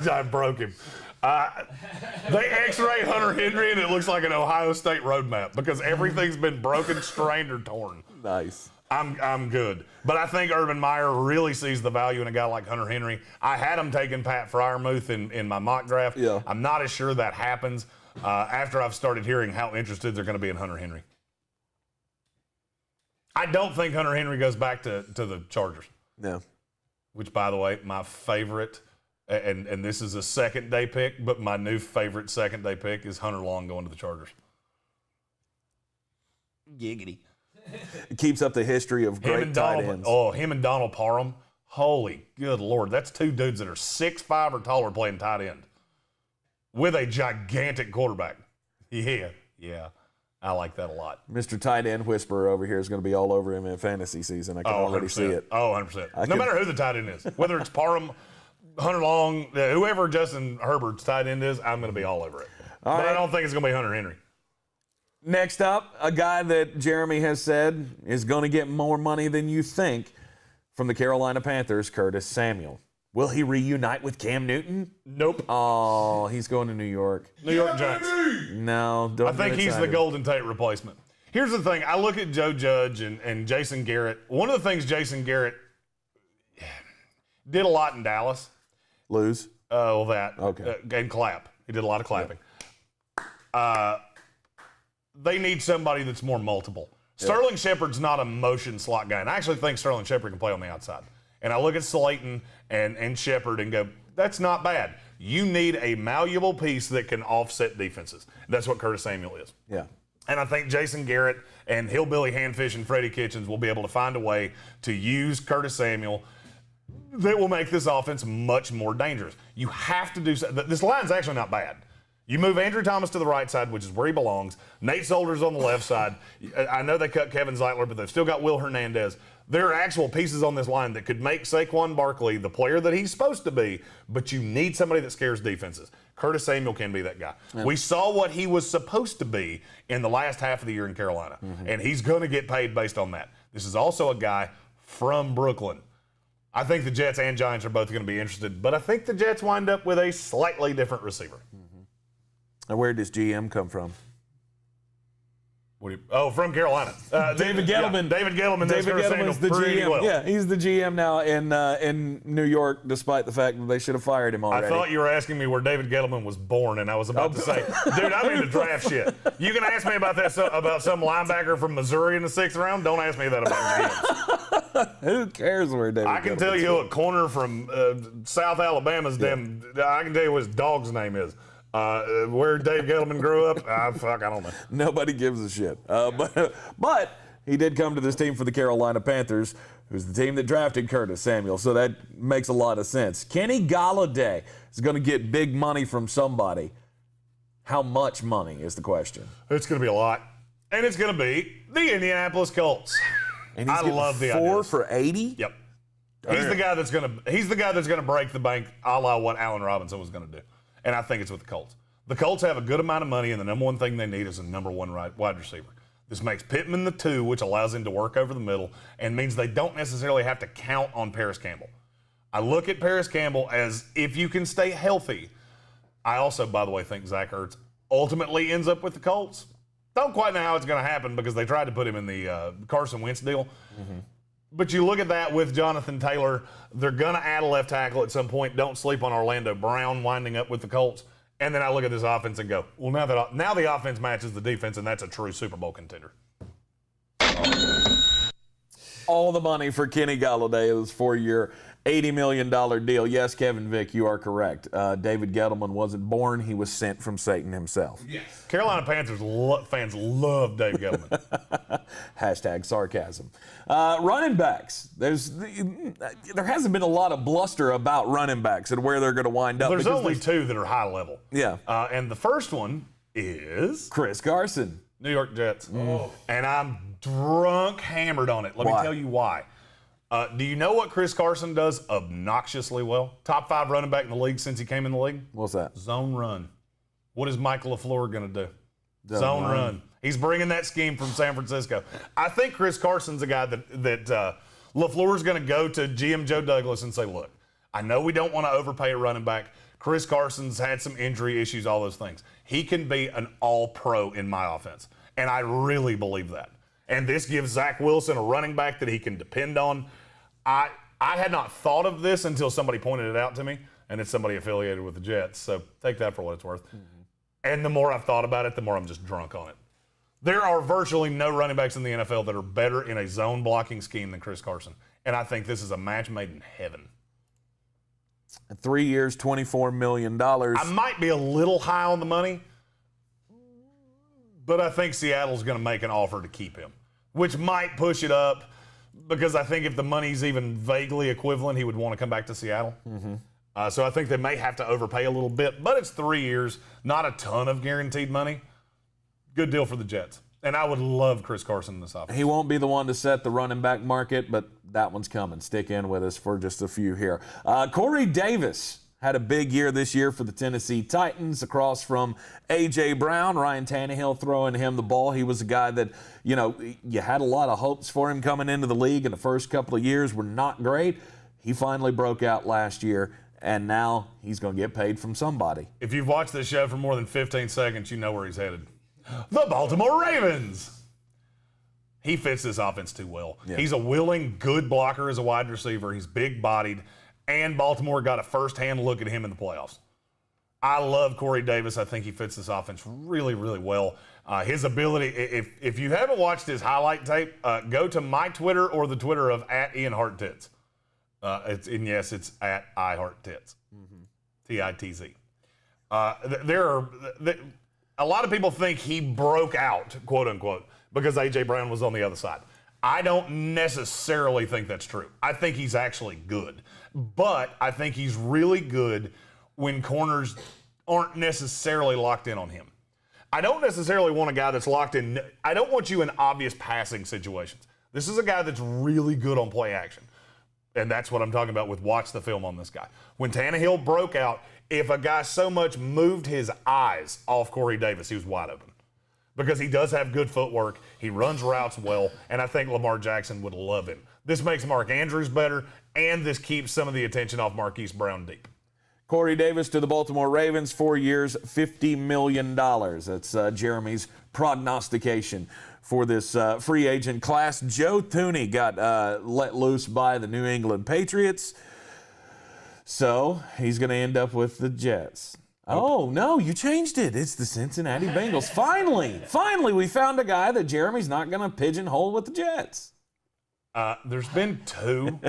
I broke him. They X-ray Hunter Henry and it looks like an Ohio State road map because everything's been broken, strained, or torn. Nice. I'm good. But I think Urban Meyer really sees the value in a guy like Hunter Henry. I had him taking Pat Freiermuth in my mock draft. Yeah. I'm not as sure that happens after I've started hearing how interested they're going to be in Hunter Henry. I don't think Hunter Henry goes back to the Chargers. No. Which, by the way, my favorite, and this is a second-day pick, but my new favorite second-day pick is Hunter Long going to the Chargers. Giggity. It keeps up the history of great tight ends. Oh, him and Donald Parham. Holy good Lord. That's two dudes that are 6'5" or taller playing tight end with a gigantic quarterback. Yeah. I like that a lot. Mr. Tight End Whisperer over here is going to be all over him in fantasy season. I can already see it. Oh, 100%. No matter who the tight end is, whether it's Parham, Hunter Long, whoever Justin Herbert's tight end is, I'm going to be all over it. But I don't think it's going to be Hunter Henry. Next up, a guy that Jeremy has said is going to get more money than you think from the Carolina Panthers, Curtis Samuel. Will he reunite with Cam Newton? Nope. Oh, he's going to New York. New York Giants. No, don't. I think he's the Golden Tate replacement. Here's the thing. I look at Joe Judge and Jason Garrett. One of the things Jason Garrett did a lot in Dallas. Lose? That. Okay. And clap. He did a lot of clapping. Yep. They need somebody that's more multiple. Yep. Sterling Shepard's not a motion slot guy, and I actually think Sterling Shepard can play on the outside. And I look at Slayton and Shepard and go, that's not bad. You need a malleable piece that can offset defenses. That's what Curtis Samuel is. Yeah. And I think Jason Garrett and Hillbilly Handfish and Freddie Kitchens will be able to find a way to use Curtis Samuel that will make this offense much more dangerous. You have to do so. This line's actually not bad. You move Andrew Thomas to the right side, which is where he belongs. Nate Solder's on the left side. I know they cut Kevin Zeitler, but they've still got Will Hernandez. There are actual pieces on this line that could make Saquon Barkley the player that he's supposed to be, but you need somebody that scares defenses. Curtis Samuel can be that guy. Yeah. We saw what he was supposed to be in the last half of the year in Carolina, and he's going to get paid based on that. This is also a guy from Brooklyn. I think the Jets and Giants are both going to be interested, but I think the Jets wind up with a slightly different receiver. And where does GM come from? From Carolina. David Gettleman. Yeah, David Gettleman. David Gettleman's the GM. Well. Yeah, he's the GM now in New York, despite the fact that they should have fired him already. I thought you were asking me where David Gettleman was born, and I was about to say, dude, I'm into draft shit. You can ask me about that about some linebacker from Missouri in the 6th round. Don't ask me that about GMs. Who cares where David? I can tell you a corner from South Alabama's damn. I can tell you what his dog's name is. Where Dave Gettleman grew up, I don't know. Nobody gives a shit. But he did come to this team for the Carolina Panthers, who's the team that drafted Curtis Samuel, so that makes a lot of sense. Kenny Golladay is going to get big money from somebody. How much money is the question? It's going to be a lot. And it's going to be the Indianapolis Colts. And he's I love the 4 ideas. for 80? Yep. He's the guy that's going to break the bank, a la what Allen Robinson was going to do. And I think it's with the Colts. The Colts have a good amount of money, and the number one thing they need is a number one wide receiver. This makes Pittman the 2, which allows him to work over the middle and means they don't necessarily have to count on Paris Campbell. I look at Paris Campbell as if you can stay healthy. I also, by the way, think Zach Ertz ultimately ends up with the Colts. Don't quite know how it's going to happen because they tried to put him in the Carson Wentz deal. Mm-hmm. But you look at that with Jonathan Taylor, they're going to add a left tackle at some point. Don't sleep on Orlando Brown winding up with the Colts. And then I look at this offense and go, well, now the offense matches the defense, and that's a true Super Bowl contender. All the money for Kenny Golladay. It was 4-year, $80 million deal. Yes, Kevin Vick, you are correct. David Gettleman wasn't born. He was sent from Satan himself. Yes. Carolina Panthers fans love Dave Gettleman. Hashtag sarcasm. Running backs. There hasn't been a lot of bluster about running backs and where they're going to wind up. There's only 2 that are high level. Yeah. And the first one is Chris Carson. New York Jets. And I'm drunk hammered on it. Let me tell you why. Do you know what Chris Carson does obnoxiously well? Top 5 running back in the league since he came in the league? What's that? Zone run. What is Michael LaFleur going to do? Zone run. He's bringing that scheme from San Francisco. I think Chris Carson's a guy that LaFleur's going to go to GM Joe Douglas and say, look, I know we don't want to overpay a running back. Chris Carson's had some injury issues, all those things. He can be an all-pro in my offense, and I really believe that. And this gives Zach Wilson a running back that he can depend on. I had not thought of this until somebody pointed it out to me, and it's somebody affiliated with the Jets, so take that for what it's worth. And the more I've thought about it, the more I'm just drunk on it. There are virtually no running backs in the NFL that are better in a zone blocking scheme than Chris Carson, and I think this is a match made in heaven. 3 years, $24 million. I might be a little high on the money, but I think Seattle's going to make an offer to keep him, which might push it up because I think if the money's even vaguely equivalent, he would want to come back to Seattle. So I think they may have to overpay a little bit, but it's 3 years, not a ton of guaranteed money. Good deal for the Jets. And I would love Chris Carson in this offense. He won't be the one to set the running back market, but that one's coming. Stick in with us for just a few here. Corey Davis had a big year this year for the Tennessee Titans across from A.J. Brown. Ryan Tannehill throwing him the ball. He was a guy that, you had a lot of hopes for him coming into the league, and the first couple of years were not great. He finally broke out last year, and now he's going to get paid from somebody. If you've watched this show for more than 15 seconds, you know where he's headed. The Baltimore Ravens. He fits this offense too well. Yeah. He's a willing, good blocker as a wide receiver. He's big-bodied, and Baltimore got a first-hand look at him in the playoffs. I love Corey Davis. I think he fits this offense really, really well. His ability, if you haven't watched his highlight tape, go to my Twitter or the Twitter of @IanHeartTits. It's @IHeartTits. T-I-T-Z. A lot of people think he broke out, quote unquote, because A.J. Brown was on the other side. I don't necessarily think that's true. I think he's actually good. But I think he's really good when corners aren't necessarily locked in on him. I don't necessarily want a guy that's locked in. I don't want you in obvious passing situations. This is a guy that's really good on play action. And that's what I'm talking about with watch the film on this guy. When Tannehill broke out, if a guy so much moved his eyes off Corey Davis, he was wide open. Because he does have good footwork, he runs routes well, and I think Lamar Jackson would love him. This makes Mark Andrews better, and this keeps some of the attention off Marquise Brown deep. Corey Davis to the Baltimore Ravens, 4 years, $50 million. That's Jeremy's prognostication for this free agent class. Joe Thuney got let loose by the New England Patriots. So he's going to end up with the Jets. Oh, no, you changed it. It's the Cincinnati Bengals. Finally, we found a guy that Jeremy's not going to pigeonhole with the Jets. There's been 2,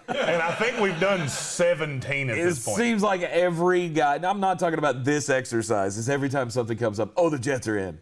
and I think we've done 17 at this point. It seems like every guy, I'm not talking about this exercise, it's every time something comes up, the Jets are in.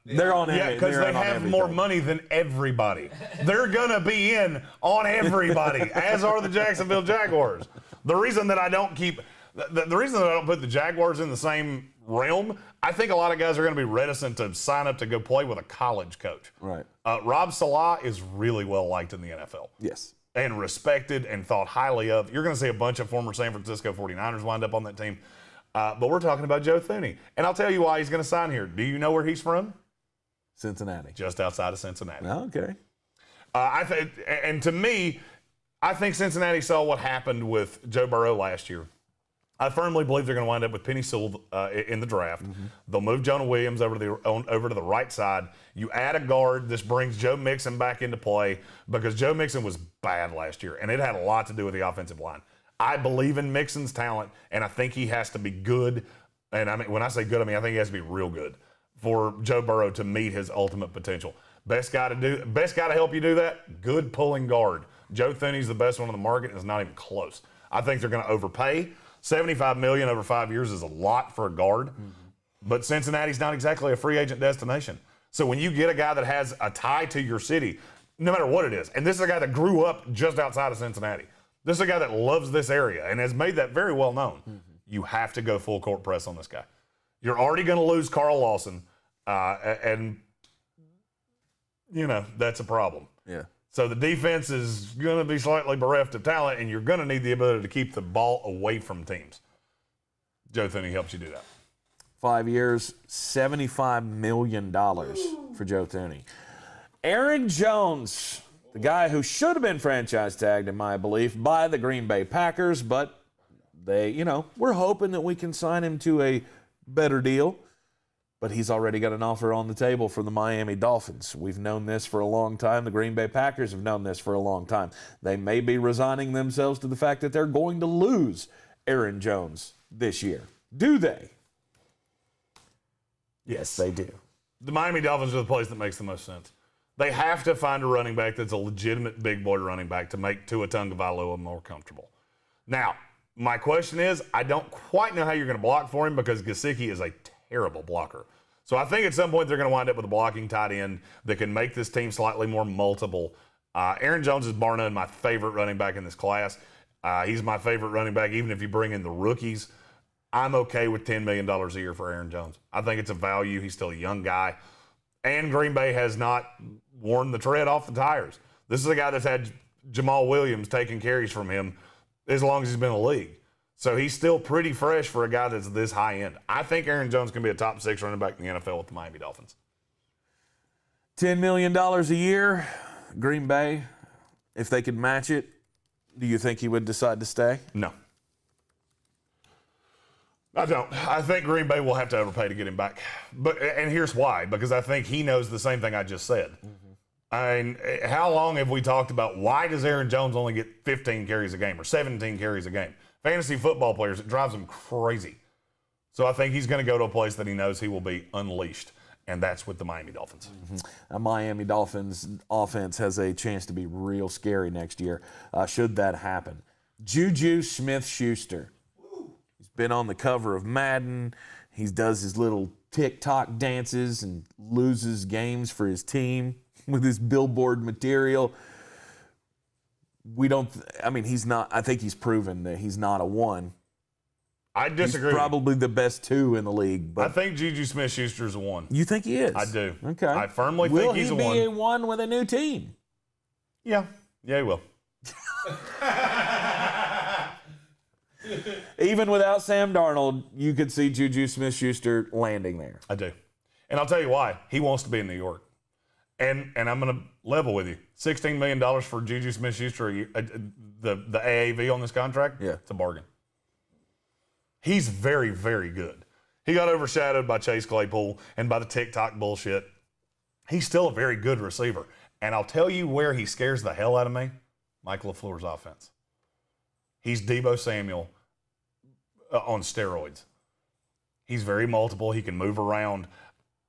They're on it. Yeah, because they have more money than everybody. They're going to be in on everybody, as are the Jacksonville Jaguars. The reason that I don't put the Jaguars in the same realm, I think a lot of guys are going to be reticent to sign up to go play with a college coach. Right. Rob Salah is really well liked in the NFL. Yes. And respected and thought highly of. You're going to see a bunch of former San Francisco 49ers wind up on that team. But we're talking about Joe Thuney. And I'll tell you why he's going to sign here. Do you know where he's from? Cincinnati. Just outside of Cincinnati. Okay. And to me, I think Cincinnati saw what happened with Joe Burrow last year. I firmly believe they're going to wind up with Penny Sewell in the draft. They'll move Jonah Williams over to the right side. You add a guard. This brings Joe Mixon back into play because Joe Mixon was bad last year, and it had a lot to do with the offensive line. I believe in Mixon's talent, and I think he has to be good. And I mean, when I say good, I mean I think he has to be real good for Joe Burrow to meet his ultimate potential. Best guy to help you do that, good pulling guard. Joe Thuney's the best one on the market, and it's not even close. I think they're going to overpay. $75 million over 5 years is a lot for a guard, but Cincinnati's not exactly a free agent destination. So when you get a guy that has a tie to your city, no matter what it is, and this is a guy that grew up just outside of Cincinnati. This is a guy that loves this area and has made that very well known. You have to go full court press on this guy. You're already going to lose Carl Lawson, and that's a problem. Yeah. So the defense is going to be slightly bereft of talent, and you're going to need the ability to keep the ball away from teams. Joe Thuney helps you do that. 5 years, $75 million for Joe Thuney. Aaron Jones, the guy who should have been franchise tagged, in my belief, by the Green Bay Packers, but we're hoping that we can sign him to a better deal. But he's already got an offer on the table for the Miami Dolphins. We've known this for a long time. The Green Bay Packers have known this for a long time. They may be resigning themselves to the fact that they're going to lose Aaron Jones this year. Do they? Yes, they do. The Miami Dolphins are the place that makes the most sense. They have to find a running back that's a legitimate big boy running back to make Tua Tagovailoa more comfortable. Now, my question is, I don't quite know how you're going to block for him because Gesicki is a terrible blocker. So I think at some point they're going to wind up with a blocking tight end that can make this team slightly more multiple. Aaron Jones is bar none my favorite running back in this class. He's my favorite running back even if you bring in the rookies. I'm okay with $10 million a year for Aaron Jones. I think it's a value. He's still a young guy. And Green Bay has not worn the tread off the tires. This is a guy that's had Jamal Williams taking carries from him as long as he's been in the league. So he's still pretty fresh for a guy that's this high end. I think Aaron Jones can be a top 6 running back in the NFL with the Miami Dolphins. $10 million a year, Green Bay, if they could match it, do you think he would decide to stay? No. I don't. I think Green Bay will have to overpay to get him back. And here's why. Because I think he knows the same thing I just said. I mean, how long have we talked about why does Aaron Jones only get 15 carries a game or 17 carries a game? Fantasy football players, it drives them crazy. So I think he's going to go to a place that he knows he will be unleashed, and that's with the Miami Dolphins. A Miami Dolphins offense has a chance to be real scary next year, should that happen. Juju Smith-Schuster. He's been on the cover of Madden. He does his little TikTok dances and loses games for his team with his billboard material. He's not. I think he's proven that he's not a 1. I disagree. He's probably the best 2 in the league. But I think Juju Smith-Schuster's a 1. You think he is? I do. Okay. I firmly think he's a 1. Will he be a 1 with a new team? Yeah. Yeah, he will. Even without Sam Darnold, you could see Juju Smith-Schuster landing there. I do. And I'll tell you why. He wants to be in New York. And I'm going to level with you. $16 million for Juju Smith-Schuster, the AAV on this contract, yeah, it's a bargain. He's very, very good. He got overshadowed by Chase Claypool and by the TikTok bullshit. He's still a very good receiver. And I'll tell you where he scares the hell out of me, Mike LaFleur's offense. He's Deebo Samuel on steroids. He's very multiple. He can move around.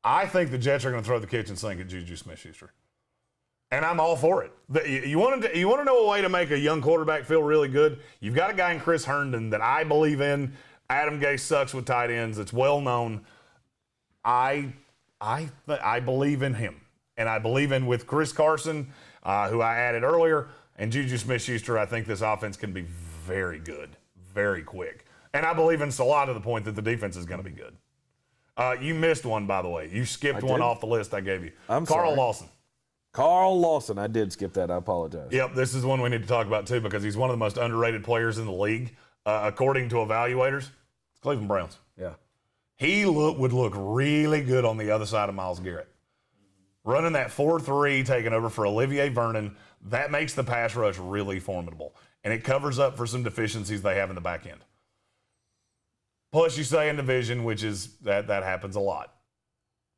I think the Jets are going to throw the kitchen sink at Juju Smith-Schuster. And I'm all for it. You want to know a way to make a young quarterback feel really good? You've got a guy in Chris Herndon that I believe in. Adam Gase sucks with tight ends. It's well known. I believe in him. And I believe in with Chris Carson, who I added earlier, and Juju Smith-Schuster, I think this offense can be very good, very quick. And I believe in Salah to the point that the defense is going to be good. You missed one, by the way. You skipped one off the list I gave you. I'm Carl sorry. Lawson. Carl Lawson. I did skip that. I apologize. Yep, this is one we need to talk about, too, because he's one of the most underrated players in the league, according to evaluators. It's Cleveland Browns. Yeah. He would look really good on the other side of Myles Garrett. Running that 4-3, taking over for Olivier Vernon, that makes the pass rush really formidable. And it covers up for some deficiencies they have in the back end. Plus, you stay in division, which is that happens a lot.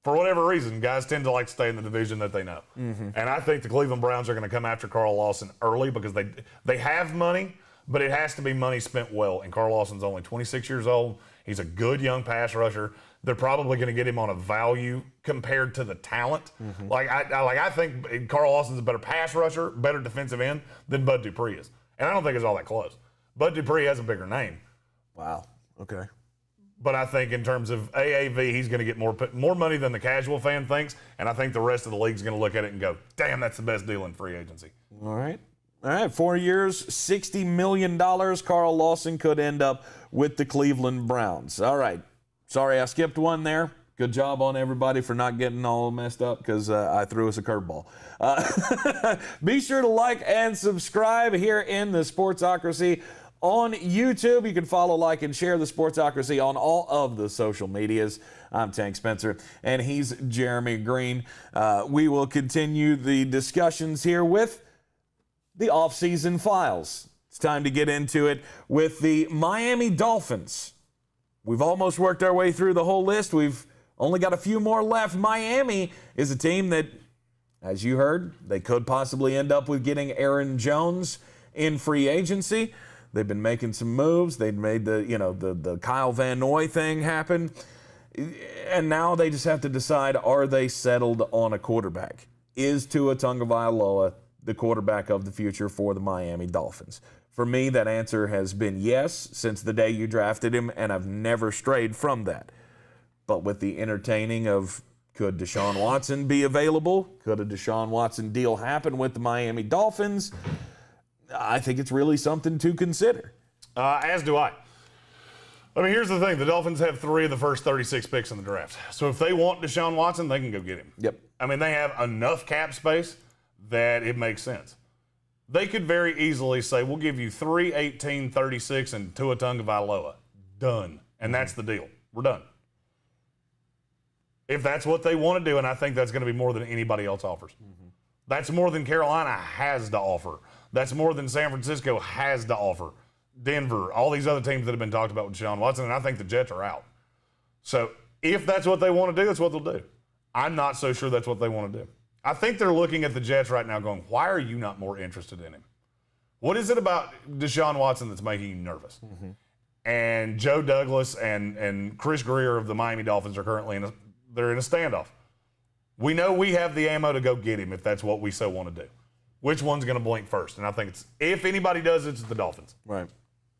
For whatever reason, guys tend to like to stay in the division that they know. Mm-hmm. And I think the Cleveland Browns are going to come after Carl Lawson early because they have money, but it has to be money spent well. And Carl Lawson's only 26 years old. He's a good young pass rusher. They're probably going to get him on a value compared to the talent. Mm-hmm. I think Carl Lawson's a better pass rusher, better defensive end than Bud Dupree is. And I don't think it's all that close. Bud Dupree has a bigger name. Wow. Okay. But I think in terms of AAV, he's going to get more money than the casual fan thinks, and I think the rest of the league's going to look at it and go, damn, that's the best deal in free agency. All right. 4 years, $60 million. Carl Lawson could end up with the Cleveland Browns. All right. Sorry, I skipped one there. Good job on everybody for not getting all messed up because I threw us a curveball. Be sure to like and subscribe here in the Sportsocracy on YouTube. You can follow, like, and share the Sportsocracy on all of the social medias. I'm Tank Spencer, and he's Jeremy Greene. We will continue the discussions here with the off-season files. It's time to get into it with the Miami Dolphins. We've almost worked our way through the whole list. We've only got a few more left. Miami is a team that, as you heard, they could possibly end up with getting Aaron Jones in free agency. They've been making some moves. They'd made the Kyle Van Noy thing happen. And now they just have to decide, are they settled on a quarterback? Is Tua Tagovailoa the quarterback of the future for the Miami Dolphins? For me, that answer has been yes since the day you drafted him, and I've never strayed from that. But with the entertaining of, could Deshaun Watson be available? Could a Deshaun Watson deal happen with the Miami Dolphins? I think it's really something to consider. As do I. I mean, here's the thing. The Dolphins have 3 of the first 36 picks in the draft. So if they want Deshaun Watson, they can go get him. Yep. I mean, they have enough cap space that it makes sense. They could very easily say, we'll give you 3, 18, 36, and Tua Tagovailoa. Done. And that's the deal. We're done. If that's what they want to do, and I think that's going to be more than anybody else offers. Mm-hmm. That's more than Carolina has to offer. That's more than San Francisco has to offer. Denver, all these other teams that have been talked about with Deshaun Watson, and I think the Jets are out. So if that's what they want to do, that's what they'll do. I'm not so sure that's what they want to do. I think they're looking at the Jets right now going, why are you not more interested in him? What is it about Deshaun Watson that's making you nervous? Mm-hmm. And Joe Douglas and Chris Greer of the Miami Dolphins are currently in a standoff. We know we have the ammo to go get him if that's what we so want to do. Which one's going to blink first? And I think if anybody does, it's the Dolphins. Right.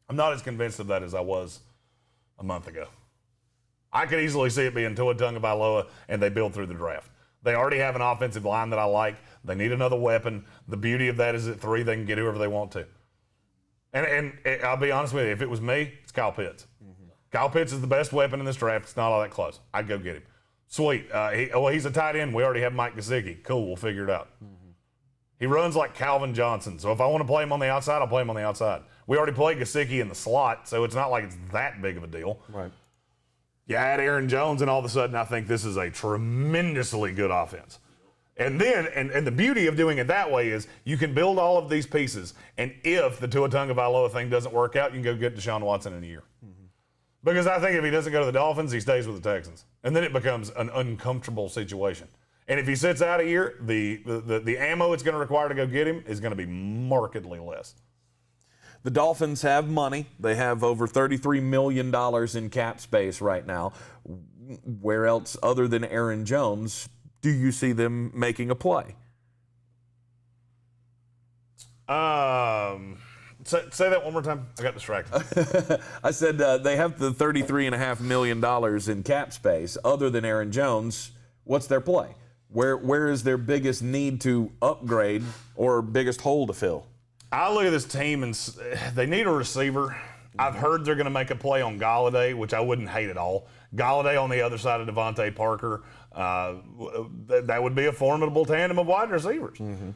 I'm not as convinced of that as I was a month ago. I could easily see it being Tua Tagovailoa and they build through the draft. They already have an offensive line that I like. They need another weapon. The beauty of that is at 3, they can get whoever they want to. And I'll be honest with you, if it was me, it's Kyle Pitts. Mm-hmm. Kyle Pitts is the best weapon in this draft. It's not all that close. I'd go get him. Sweet. He's a tight end. We already have Mike Gesicki. Cool, we'll figure it out. Mm-hmm. He runs like Calvin Johnson. So if I want to play him on the outside, I'll play him on the outside. We already played Gesicki in the slot, so it's not like it's that big of a deal. Right. You add Aaron Jones, and all of a sudden I think this is a tremendously good offense. And then, and the beauty of doing it that way is you can build all of these pieces, and if the Tua Tagovailoa thing doesn't work out, you can go get Deshaun Watson in a year. Mm-hmm. Because I think if he doesn't go to the Dolphins, he stays with the Texans. And then it becomes an uncomfortable situation. And if he sits out a year, the ammo it's going to require to go get him is going to be markedly less. The Dolphins have money. They have over $33 million in cap space right now. Where else other than Aaron Jones do you see them making a play? Say that one more time. I got distracted. I said they have the $33.5 million in cap space. Other than Aaron Jones, what's their play? Where is their biggest need to upgrade or biggest hole to fill? I look at this team and they need a receiver. I've heard they're going to make a play on Galladay, which I wouldn't hate at all. Galladay on the other side of Devontae Parker. That would be a formidable tandem of wide receivers. Mm-hmm.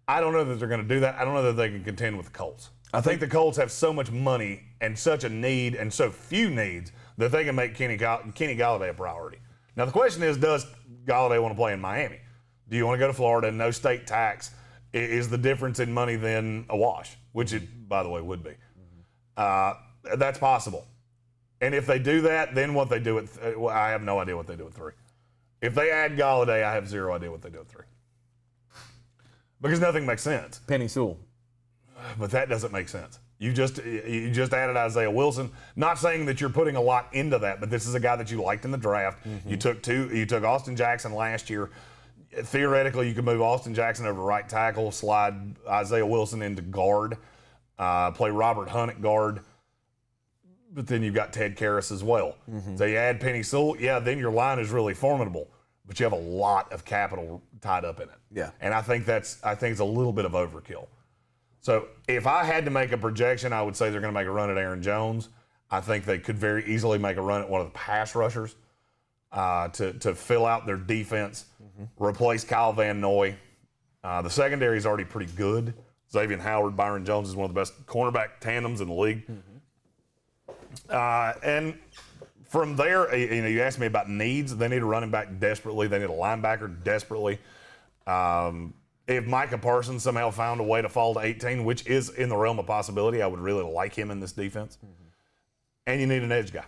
I don't know that they're going to do that. I don't know that they can contend with the Colts. I think the Colts have so much money and such a need and so few needs that they can make Kenny Galladay a priority. Now, the question is, does Galladay want to play in Miami? Do you want to go to Florida? No state tax. Is the difference in money then a wash? Which it, by the way, would be. Mm-hmm. That's possible. And if they do that, then what they do at I have no idea what they do at 3. If they add Galladay, I have zero idea what they do at 3. Because nothing makes sense. Penny Sewell. But that doesn't make sense. You just added Isaiah Wilson. Not saying that you're putting a lot into that, but this is a guy that you liked in the draft. Mm-hmm. You took Austin Jackson last year. Theoretically, you could move Austin Jackson over to right tackle, slide Isaiah Wilson into guard, play Robert Hunt at guard. But then you've got Ted Karras as well. Mm-hmm. So you add Penny Sewell, then your line is really formidable. But you have a lot of capital tied up in it. Yeah. And I think it's a little bit of overkill. So if I had to make a projection, I would say they're going to make a run at Aaron Jones. I think they could very easily make a run at one of the pass rushers. to fill out their defense, replace Kyle Van Noy. The secondary is already pretty good. Xavier Howard, Byron Jones is one of the best cornerback tandems in the league. And from there, you asked me about needs. They need a running back desperately. They need a linebacker desperately. If Micah Parsons somehow found a way to fall to 18, which is in the realm of possibility, I would really like him in this defense. And you need an edge guy.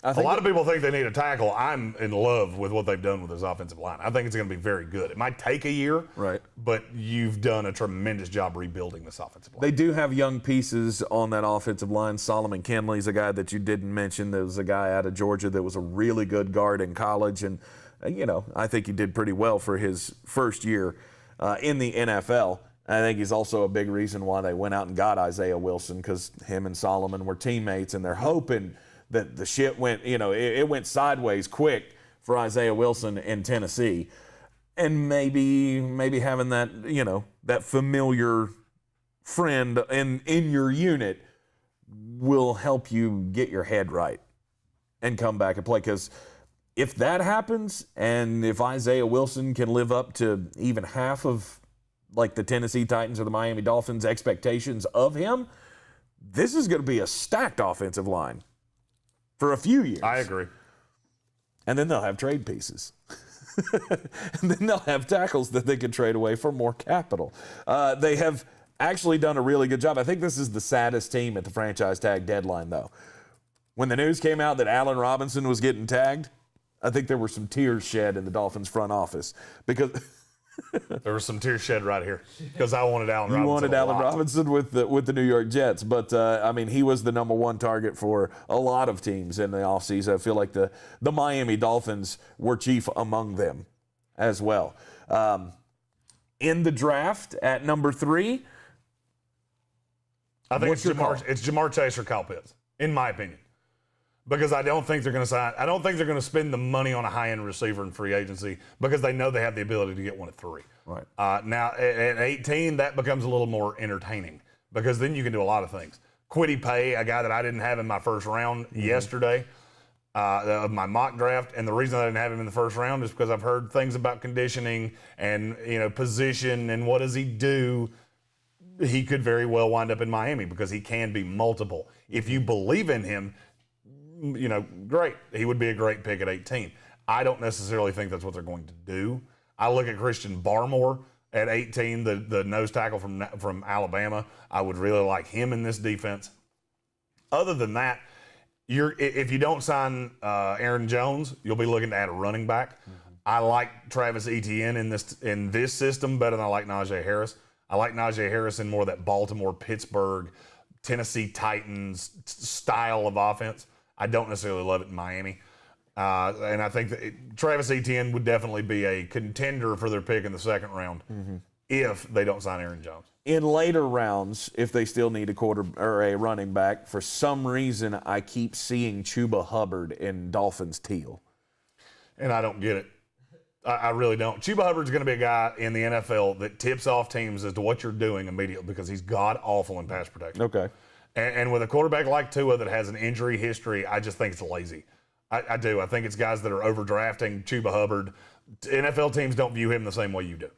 A lot of people think they need a tackle. I'm in love with what they've done with this offensive line. I think it's going to be very good. It might take a year, right? But you've done a tremendous job rebuilding this offensive line. They do have young pieces on that offensive line. Solomon Kinley's a guy that you didn't mention. There was a guy out of Georgia that was a really good guard in college, and I think he did pretty well for his first year in the NFL. I think he's also a big reason why they went out and got Isaiah Wilson, because him and Solomon were teammates, and they're hoping that the shit went, it went sideways quick for Isaiah Wilson in Tennessee. And maybe having that, that familiar friend in your unit will help you get your head right and come back and play. Because if that happens, and if Isaiah Wilson can live up to even half of like the Tennessee Titans or the Miami Dolphins' expectations of him, this is going to be a stacked offensive line for a few years. I agree. And then they'll have trade pieces. And then they'll have tackles that they can trade away for more capital. They have actually done a really good job. I think this is the saddest team at the franchise tag deadline, though. When the news came out that Allen Robinson was getting tagged, I think there were some tears shed in the Dolphins front office, because there was some tears shed right here because I wanted Allen Robinson. You wanted Allen Robinson with the New York Jets, but he was the number one target for a lot of teams in the offseason. I feel like the Miami Dolphins were chief among them as well. In the draft at number 3, I think it's Jamar Chase or Kyle Pitts, in my opinion. Because I don't think they're going to sign. I don't think they're going to spend the money on a high-end receiver in free agency, because they know they have the ability to get one at 3. Right. Now at 18, that becomes a little more entertaining, because then you can do a lot of things. Kwity Paye, a guy that I didn't have in my first round yesterday of my mock draft, and the reason I didn't have him in the first round is because I've heard things about conditioning and position and what does he do. He could very well wind up in Miami because he can be multiple. If you believe in him, great. He would be a great pick at 18. I don't necessarily think that's what they're going to do. I look at Christian Barmore at 18, the nose tackle from Alabama. I would really like him in this defense. Other than that, if you don't sign Aaron Jones, you'll be looking to add a running back. I like Travis Etienne in this system better than I like Najee Harris. I like Najee Harris in more of that Baltimore, Pittsburgh, Tennessee Titans style of offense. I don't necessarily love it in Miami. And I think that Travis Etienne would definitely be a contender for their pick in the second round if they don't sign Aaron Jones. In later rounds, if they still need a quarter or a running back, for some reason I keep seeing Chuba Hubbard in Dolphins teal. And I don't get it. I really don't. Chuba Hubbard's going to be a guy in the NFL that tips off teams as to what you're doing immediately, because he's god-awful in pass protection. Okay. And with a quarterback like Tua that has an injury history, I just think it's lazy. I do. I think it's guys that are overdrafting Chuba Hubbard. NFL teams don't view him the same way you do.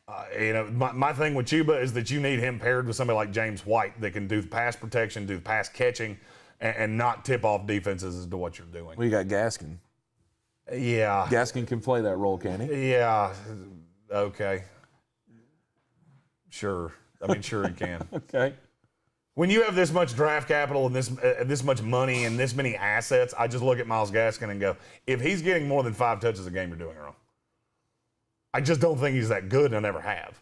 My thing with Chuba is that you need him paired with somebody like James White that can do the pass protection, do the pass catching, and not tip off defenses as to what you're doing. Well, you got Gaskin. Yeah. Gaskin can play that role, can he? Yeah. Okay. Sure. Sure he can. Okay. When you have this much draft capital and this much money and this many assets, I just look at Myles Gaskin and go, if he's getting more than 5 touches a game, you're doing it wrong. I just don't think he's that good, and I never have.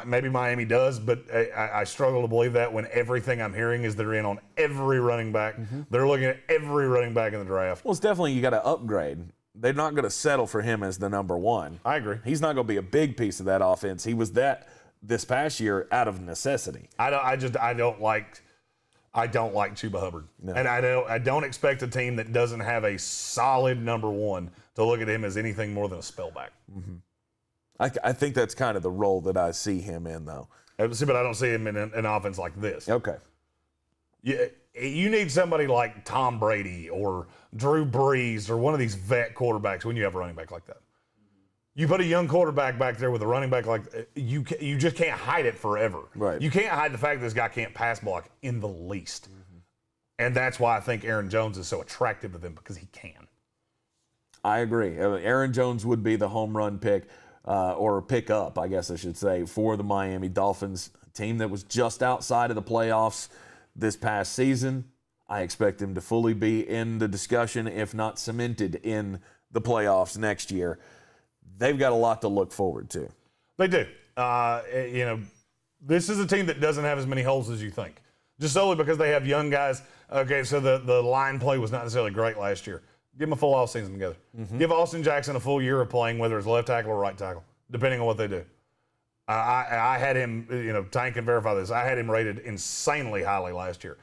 Maybe Miami does, but I struggle to believe that when everything I'm hearing is they're in on every running back. They're looking at every running back in the draft. Well, it's definitely, you got to upgrade. They're not going to settle for him as the number 1. I agree. He's not going to be a big piece of that offense. He was that this past year out of necessity. I don't like Chuba Hubbard. No. And I don't expect a team that doesn't have a solid number 1 to look at him as anything more than a spellback. I think that's kind of the role that I see him in, though. See, but I don't see him in an offense like this. Okay. Yeah, you need somebody like Tom Brady or Drew Brees or one of these vet quarterbacks when you have a running back like that. You put a young quarterback back there with a running back like you just can't hide it forever. Right. You can't hide the fact that this guy can't pass block in the least. And that's why I think Aaron Jones is so attractive to them, because he can. I agree. Aaron Jones would be the home run pick, or pick up, I guess I should say, for the Miami Dolphins, a team that was just outside of the playoffs this past season. I expect him to fully be in the discussion, if not cemented in the playoffs next year. They've got a lot to look forward to. They do. This is a team that doesn't have as many holes as you think, just solely because they have young guys. Okay, so the line play was not necessarily great last year. Give them a full offseason together. Give Austin Jackson a full year of playing, whether it's left tackle or right tackle, depending on what they do. I had him, Tank can verify this, I had him rated insanely highly last year.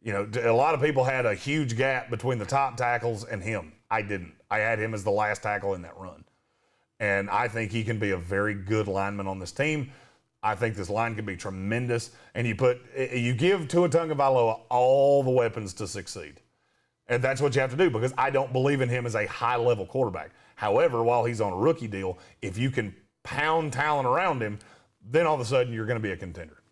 A lot of people had a huge gap between the top tackles and him. I didn't. I had him as the last tackle in that run. And I think he can be a very good lineman on this team. I think this line can be tremendous. And you give Tua Tagovailoa all the weapons to succeed. And that's what you have to do, because I don't believe in him as a high-level quarterback. However, while he's on a rookie deal, if you can pound talent around him, then all of a sudden you're going to be a contender.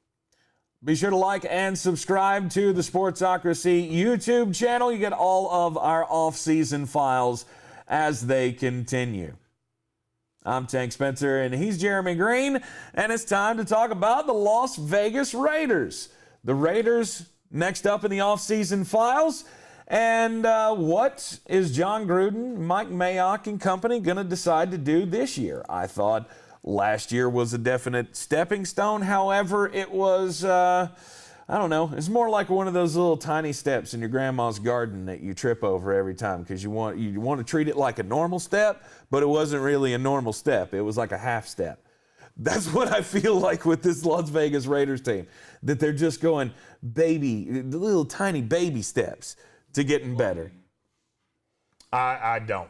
Be sure to like and subscribe to the Sportsocracy YouTube channel. You get all of our off-season files as they continue. I'm Tank Spencer, and he's Jeremy Greene, and it's time to talk about the Las Vegas Raiders. The Raiders next up in the off-season files, and what is John Gruden, Mike Mayock, and company going to decide to do this year? I thought last year was a definite stepping stone. However, it was, it's more like one of those little tiny steps in your grandma's garden that you trip over every time, because you want to treat it like a normal step, but it wasn't really a normal step. It was like a half step. That's what I feel like with this Las Vegas Raiders team, that they're just going little tiny baby steps to getting better. I don't.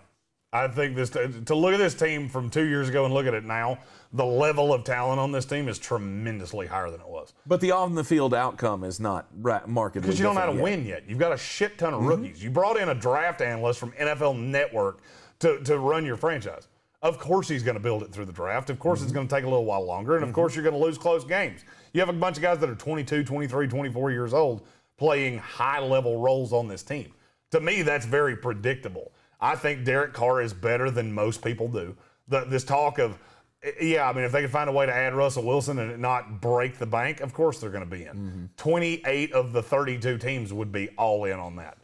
I think to look at this team from 2 years ago and look at it now, the level of talent on this team is tremendously higher than it was. But the on-the-field outcome is not markedly because you don't know how to yet. win yet. You've got a shit ton of rookies. You brought in a draft analyst from NFL Network to run your franchise. Of course he's going to build it through the draft. Of course it's going to take a little while longer. And of course you're going to lose close games. You have a bunch of guys that are 22, 23, 24 years old playing high-level roles on this team. To me, that's very predictable. I think Derek Carr is better than most people do. This talk of, if they can find a way to add Russell Wilson and it not break the bank, of course they're going to be in. 28 of the 32 teams would be all in on that.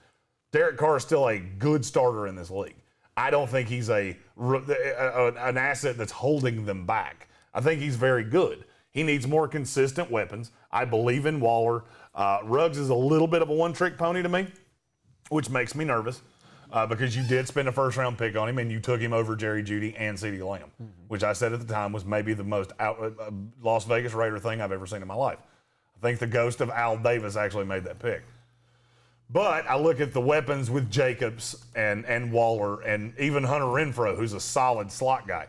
Derek Carr is still a good starter in this league. I don't think he's an asset that's holding them back. I think he's very good. He needs more consistent weapons. I believe in Waller. Ruggs is a little bit of a one-trick pony to me, which makes me nervous. Because you did spend a first-round pick on him, and you took him over Jerry Jeudy and CeeDee Lamb, which I said at the time was maybe the most Las Vegas Raider thing I've ever seen in my life. I think the ghost of Al Davis actually made that pick. But I look at the weapons with Jacobs and Waller and even Hunter Renfrow, who's a solid slot guy.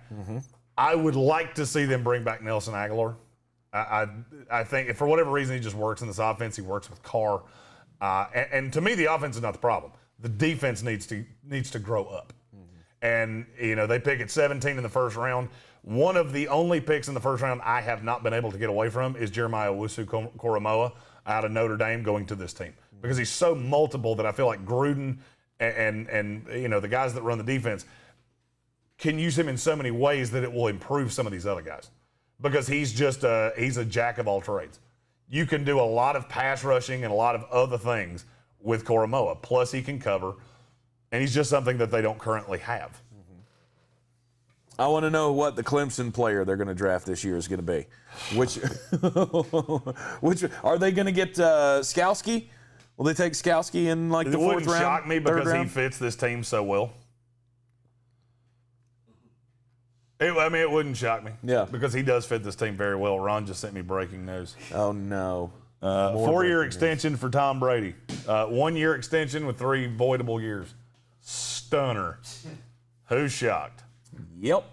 I would like to see them bring back Nelson Aguilar. I think if for whatever reason he just works in this offense, he works with Carr. And to me, the offense is not the problem. The defense needs to grow up. And, they pick at 17 in the first round. One of the only picks in the first round I have not been able to get away from is Jeremiah Owusu-Koramoah out of Notre Dame going to this team. Because he's so multiple that I feel like Gruden and the guys that run the defense can use him in so many ways that it will improve some of these other guys. Because he's a jack of all trades. You can do a lot of pass rushing and a lot of other things with Koramoah. Plus he can cover, and he's just something that they don't currently have. I want to know what the Clemson player they're going to draft this year is going to be. Which are they going to get Skowski? Will they take Skowski in the fourth round? It wouldn't shock me because he fits this team so well. It wouldn't shock me. Yeah. Because he does fit this team very well. Ron just sent me breaking news. Oh, no. 4-year extension for Tom Brady. 1-year extension with 3 voidable years. Stunner. Who's shocked? Yep.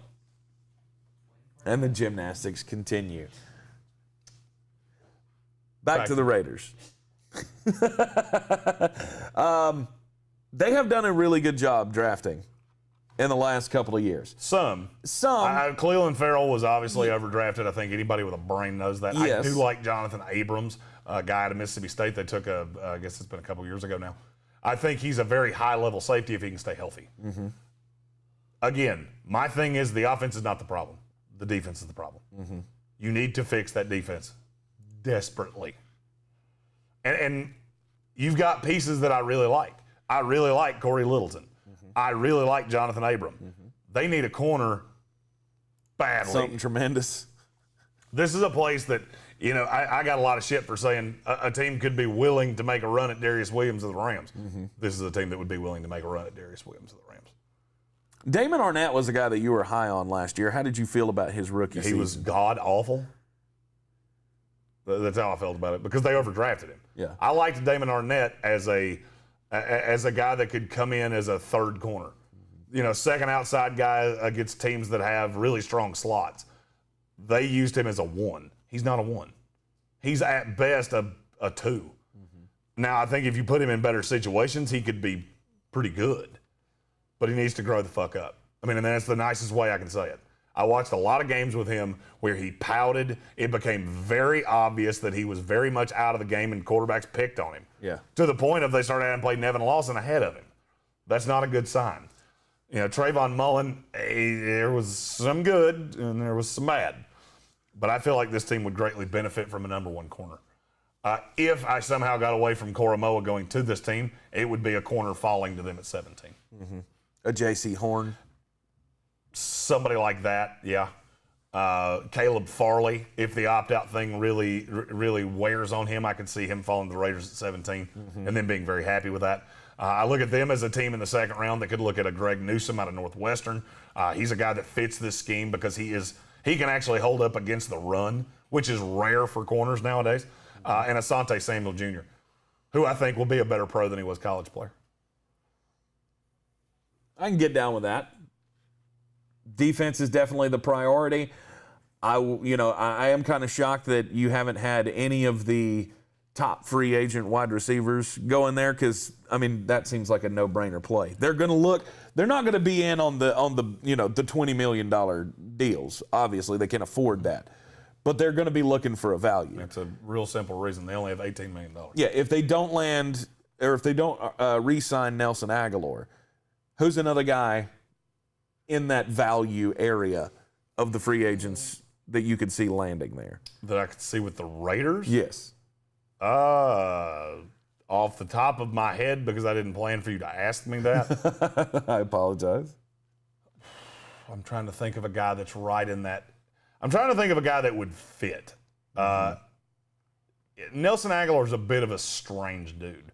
And the gymnastics continue. Back to the Raiders. They have done a really good job drafting in the last couple of years. Some. Cleveland Farrell was obviously overdrafted. I think anybody with a brain knows that. Yes. I do like Jonathan Abrams, a guy out of Mississippi State. They took I guess it's been a couple years ago now. I think he's a very high-level safety if he can stay healthy. Mm-hmm. Again, my thing is the offense is not the problem. The defense is the problem. Mm-hmm. You need to fix that defense desperately. And you've got pieces that I really like. I really like Corey Littleton. Mm-hmm. I really like Jonathan Abram. Mm-hmm. They need a corner badly. Something tremendous. This is a place that, I got a lot of shit for saying a team could be willing to make a run at Darius Williams of the Rams. Mm-hmm. This is a team that would be willing to make a run at Darius Williams of the Rams. Damon Arnett was a guy that you were high on last year. How did you feel about his rookie season? He was god-awful. That's how I felt about it, because they overdrafted him. Yeah. I liked Damon Arnett as a guy that could come in as a third corner. Second outside guy against teams that have really strong slots. They used him as a 1. He's not a 1. He's at best a 2. Mm-hmm. Now, I think if you put him in better situations, he could be pretty good. But he needs to grow the fuck up. And that's the nicest way I can say it. I watched a lot of games with him where he pouted. It became very obvious that he was very much out of the game and quarterbacks picked on him. Yeah. To the point of they started having to play Nevin Lawson ahead of him. That's not a good sign. Trayvon Mullen, there was some good and there was some bad. But I feel like this team would greatly benefit from a number 1 corner. If I somehow got away from Koromoa going to this team, it would be a corner falling to them at 17. Mm-hmm. A J.C. Horn. Somebody like that, yeah. Caleb Farley, if the opt-out thing really wears on him, I could see him falling to the Raiders at 17 and then being very happy with that. I look at them as a team in the second round that could look at a Greg Newsome out of Northwestern. He's a guy that fits this scheme because he can actually hold up against the run, which is rare for corners nowadays. And Asante Samuel Jr., who I think will be a better pro than he was college player. I can get down with that. Defense is definitely the priority. I am kind of shocked that you haven't had any of the top free agent wide receivers go in there because, that seems like a no-brainer play. They're going to look – they're not going to be in on the the $20 million deals. Obviously, they can afford that. But they're going to be looking for a value. That's a real simple reason. They only have $18 million. Yeah, if they don't land – or if they don't re-sign Nelson Aguilar, who's another guy – in that value area of the free agents that you could see landing there? That I could see with the Raiders? Yes. Off the top of my head, because I didn't plan for you to ask me that. I apologize. I'm trying to think of a guy that's right in that. I'm trying to think of a guy that would fit. Nelson Aguilar is a bit of a strange dude.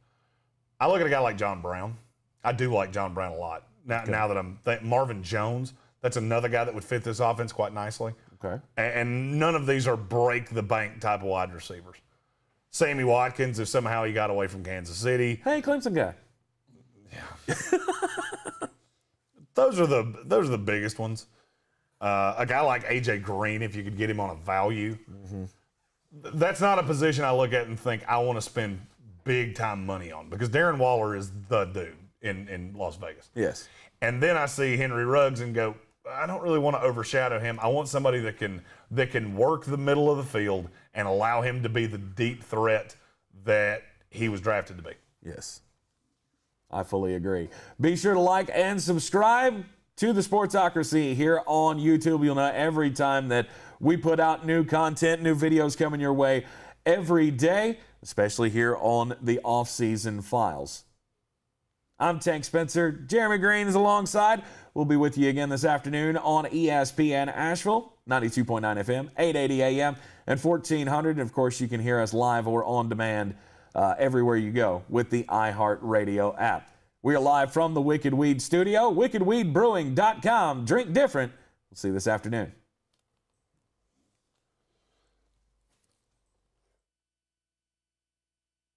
I look at a guy like John Brown. I do like John Brown a lot. Now that Marvin Jones, that's another guy that would fit this offense quite nicely. Okay. And none of these are break-the-bank type of wide receivers. Sammy Watkins, if somehow he got away from Kansas City. Hey, Clemson guy. Yeah. Those are the biggest ones. A guy like A.J. Greene, if you could get him on a value. Mm-hmm. That's not a position I look at and think I want to spend big-time money on, because Darren Waller is the dude in Las Vegas. Yes. And then I see Henry Ruggs and go, I don't really want to overshadow him. I want somebody that can work the middle of the field and allow him to be the deep threat that he was drafted to be. Yes. I fully agree. Be sure to like and subscribe to the Sportsocracy here on YouTube. You'll know every time that we put out new content, new videos coming your way every day, especially here on the Off-Season Files. I'm Tank Spencer. Jeremy Greene is alongside. We'll be with you again this afternoon on ESPN Asheville, 92.9 FM, 880 AM, and 1400. And, of course, you can hear us live or on demand everywhere you go with the iHeartRadio app. We are live from the Wicked Weed studio, wickedweedbrewing.com. Drink different. We'll see you this afternoon.